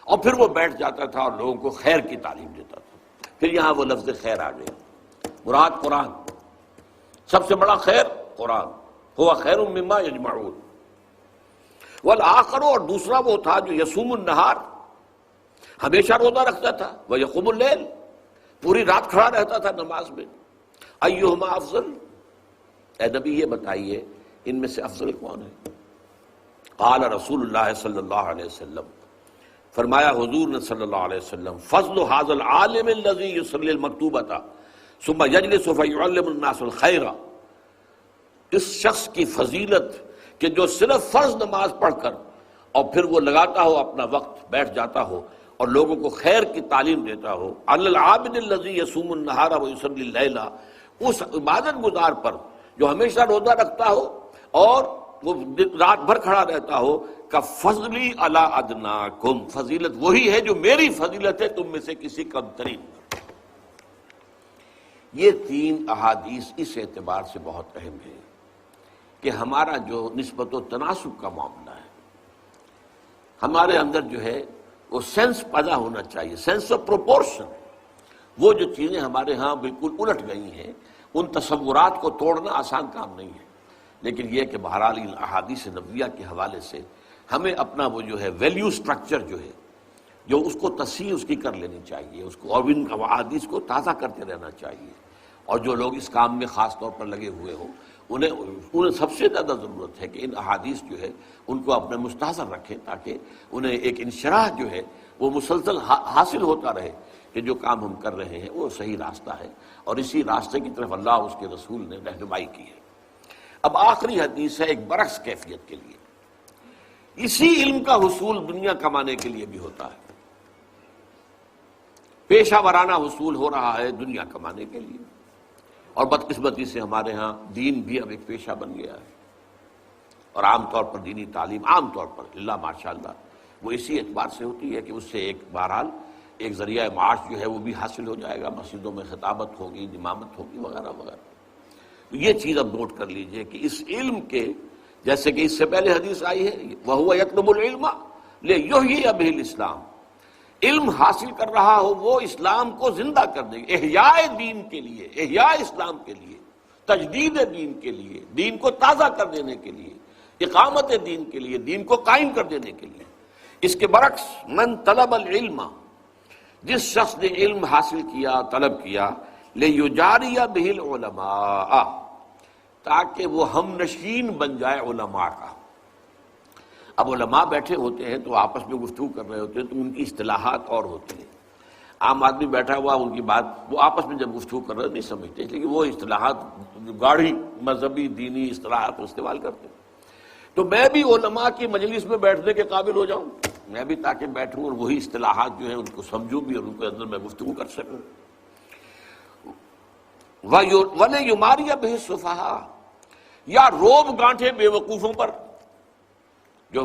اور پھر وہ بیٹھ جاتا تھا اور لوگوں کو خیر کی تعلیم دیتا تھا۔ پھر یہاں وہ لفظ خیر آ گیا، مراد قرآن، سب سے بڑا خیر قرآن، ہوا خیر مما یجمعون۔ والآخر، اور دوسرا وہ تھا جو یصوم النہار، ہمیشہ روزہ رکھتا تھا، ویقوم اللیل، پوری رات کھڑا رہتا تھا نماز میں۔ ایہما افضل، اے نبی یہ بتائیے ان میں سے افضل کون ہے؟ قال رسول اللہ صلی اللہ علیہ وسلم، فرمایا حضور نے صلی اللہ علیہ وسلم، فضل هذا العالم الذي يصلي المکتوبۃ ثم يجلس فيعلم الناس الخیر، اس شخص کی فضیلت کہ جو صرف فرض نماز پڑھ کر اور پھر وہ لگاتا ہو اپنا وقت، بیٹھ جاتا ہو اور لوگوں کو خیر کی تعلیم دیتا ہو، علی العابد الذی یصوم النہار ویصلی اللیل، اس عبادت گزار پر جو ہمیشہ روزہ رکھتا ہو اور وہ رات بھر کھڑا رہتا ہو، کا فضلی علی ادناکم، فضیلت وہی ہے جو میری فضیلت ہے تم میں سے کسی کم ترین۔ یہ 3 احادیث اس اعتبار سے بہت اہم ہے کہ ہمارا جو نسبت و تناسب کا معاملہ ہے، ہمارے اندر جو ہے وہ سینس پیدا ہونا چاہیے، سینس آف پروپورشن۔ وہ جو چیزیں ہمارے ہاں بالکل الٹ گئی ہیں، ان تصورات کو توڑنا آسان کام نہیں ہے، لیکن یہ کہ بہرحال ان احادیث نبویہ کے حوالے سے ہمیں اپنا وہ جو ہے ویلیو سٹرکچر جو ہے، جو اس کو تصحیح اس کی کر لینی چاہیے، اس کو اور ان احادیث کو تازہ کرتے رہنا چاہیے۔ اور جو لوگ اس کام میں خاص طور پر لگے ہوئے ہوں انہیں سب سے زیادہ ضرورت ہے کہ ان احادیث جو ہے ان کو اپنے مستحضر رکھیں، تاکہ انہیں ایک انشراح جو ہے وہ مسلسل حاصل ہوتا رہے کہ جو کام ہم کر رہے ہیں وہ صحیح راستہ ہے، اور اسی راستے کی طرف اللہ اس کے رسول نے رہنمائی کی ہے۔ اب آخری حدیث ہے ایک برعکس کیفیت کے لیے، اسی علم کا حصول دنیا کمانے کے لیے بھی ہوتا ہے، پیشہ ورانہ حصول ہو رہا ہے دنیا کمانے کے لیے، اور بدقسمتی سے ہمارے ہاں دین بھی اب ایک پیشہ بن گیا ہے، اور عام طور پر دینی تعلیم عام طور پر اللہ ماشاءاللہ وہ اسی اعتبار سے ہوتی ہے کہ اس سے ایک بہرحال ایک ذریعہ معاش جو ہے وہ بھی حاصل ہو جائے گا، مسجدوں میں خطابت ہوگی، امامت ہوگی وغیرہ وغیرہ۔ یہ چیز اب نوٹ کر لیجئے کہ اس علم کے، جیسے کہ اس سے پہلے حدیث آئی ہے وَهُوَ يَطْلُبُ الْعِلْمَ لِيُحْيِيَ بِهِ الْإِسْلَامَ، علم حاصل کر رہا ہو وہ اسلام کو زندہ کرنے، احیاء دین کے لیے، احیاء اسلام کے لیے، تجدید دین کے لیے، دین کو تازہ کر دینے کے لیے، اقامت دین کے لیے، دین کو قائم کر دینے کے لیے۔ اس کے برعکس من طلب العلم، جس شخص نے علم حاصل کیا، طلب کیا، لِيُجَارِيَ بِهِ الْعُلَمَاءَ، تاکہ وہ ہم نشین بن جائے علماء کا۔ اب علماء بیٹھے ہوتے ہیں تو آپس میں گفتگو کر رہے ہوتے ہیں تو ان کی اصطلاحات اور ہوتی ہیں، عام آدمی بیٹھا ہوا ان کی بات وہ آپس میں جب گفتگو کر رہے نہیں سمجھتے، لیکن وہ اصطلاحات گاڑھی مذہبی دینی اصطلاحات استعمال کرتے. تو میں بھی علماء کی مجلس میں بیٹھنے کے قابل ہو جاؤں، میں بھی تاکہ بیٹھوں اور وہی اصطلاحات جو ہیں ان کو سمجھوں بھی اور ان کے اندر میں گفتگو کر سکوں. وَلَيُمَارِيَ بِهِ السُّفَهَاءَ، یا روب گانٹھے بے وقوفوں پر، جو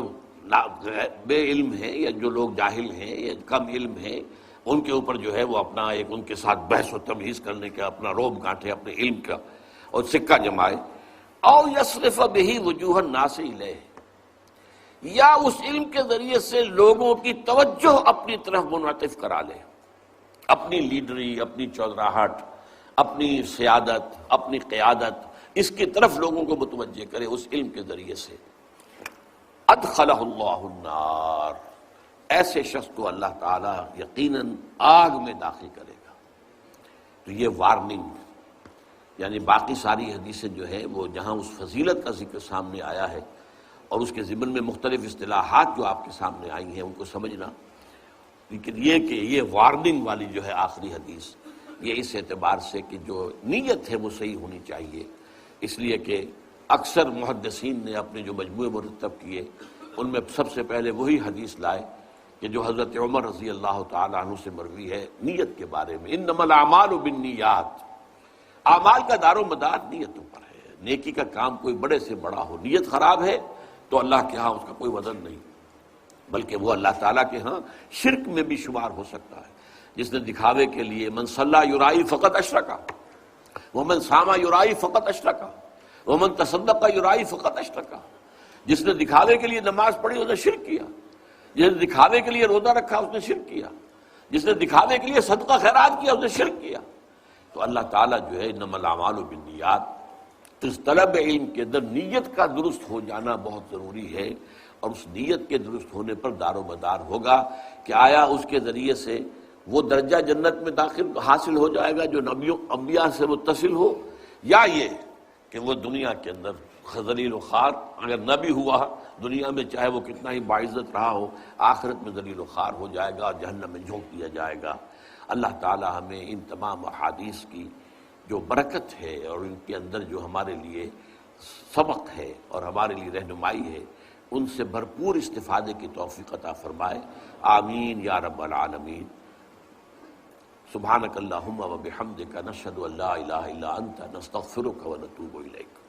بے علم ہیں یا جو لوگ جاہل ہیں یا کم علم ہیں، ان کے اوپر جو ہے وہ اپنا ایک ان کے ساتھ بحث و تمہیز کرنے کا اپنا روب گانٹھے، اپنے علم کا اور سکہ جمائے. او یصرف بہ وجوہ الناس الیہ، یا اس علم کے ذریعے سے لوگوں کی توجہ اپنی طرف منعطف کرا لے، اپنی لیڈری، اپنی چودراہٹ، اپنی سیادت، اپنی قیادت، اس کی طرف لوگوں کو متوجہ کرے اس علم کے ذریعے سے. ادخلہ اللہ النار، ایسے شخص کو اللہ تعالیٰ یقیناً آگ میں داخل کرے گا. تو یہ وارننگ، یعنی باقی ساری حدیثیں جو ہے وہ جہاں اس فضیلت کا ذکر سامنے آیا ہے اور اس کے ضمن میں مختلف اصطلاحات جو آپ کے سامنے آئی ہیں ان کو سمجھنا، لیکن یہ کہ یہ وارننگ والی جو ہے آخری حدیث، یہ اس اعتبار سے کہ جو نیت ہے وہ صحیح ہونی چاہیے، اس لیے کہ اکثر محدثین نے اپنے جو مجموعے مرتب کیے ان میں سب سے پہلے وہی حدیث لائے کہ جو حضرت عمر رضی اللہ تعالیٰ عنہ سے مروی ہے نیت کے بارے میں، انما الاعمال بالنیات، اعمال کا دار و مدار نیتوں پر ہے. نیکی کا کام کوئی بڑے سے بڑا ہو، نیت خراب ہے تو اللہ کے ہاں اس کا کوئی وزن نہیں، بلکہ وہ اللہ تعالیٰ کے ہاں شرک میں بھی شمار ہو سکتا ہے. جس نے دکھاوے کے لیے من صلی یرائی فقط اشرکا، ومن صام یرائی فقط اشرکا، ومن تصدق یرائی فقط اشرکا، جس نے دکھاوے کے لیے نماز پڑھی اس نے شرک کیا، جس نے دکھاوے کے لیے روزہ رکھا اس نے شرک کیا، جس نے دکھاوے کے لیے صدقہ خیرات کیا اس نے شرک کیا. تو اللہ تعالیٰ جو ہے انما الاعمال بالنیات، تو اس طلب علم کے اندر نیت کا درست ہو جانا بہت ضروری ہے، اور اس نیت کے درست ہونے پر دار و مدار ہوگا کہ آیا اس کے ذریعے سے وہ درجہ جنت میں داخل حاصل ہو جائے گا جو نبیوں انبیاء سے متصل ہو، یا یہ کہ وہ دنیا کے اندر ذلیل و خوار اگر نہ بھی ہوا دنیا میں چاہے وہ کتنا ہی باعزت رہا ہو، آخرت میں ذلیل و خوار ہو جائے گا اور جہنم میں جھونک دیا جائے گا. اللہ تعالی ہمیں ان تمام احادیث کی جو برکت ہے اور ان کے اندر جو ہمارے لیے سبق ہے اور ہمارے لیے رہنمائی ہے ان سے بھرپور استفادے کی توفیق عطا فرمائے. آمین یا رب العالمین. سبحانک اللہم و بحمدک، نشہد ان لا الہ الا انت، نستغفرک و نتوب الیک.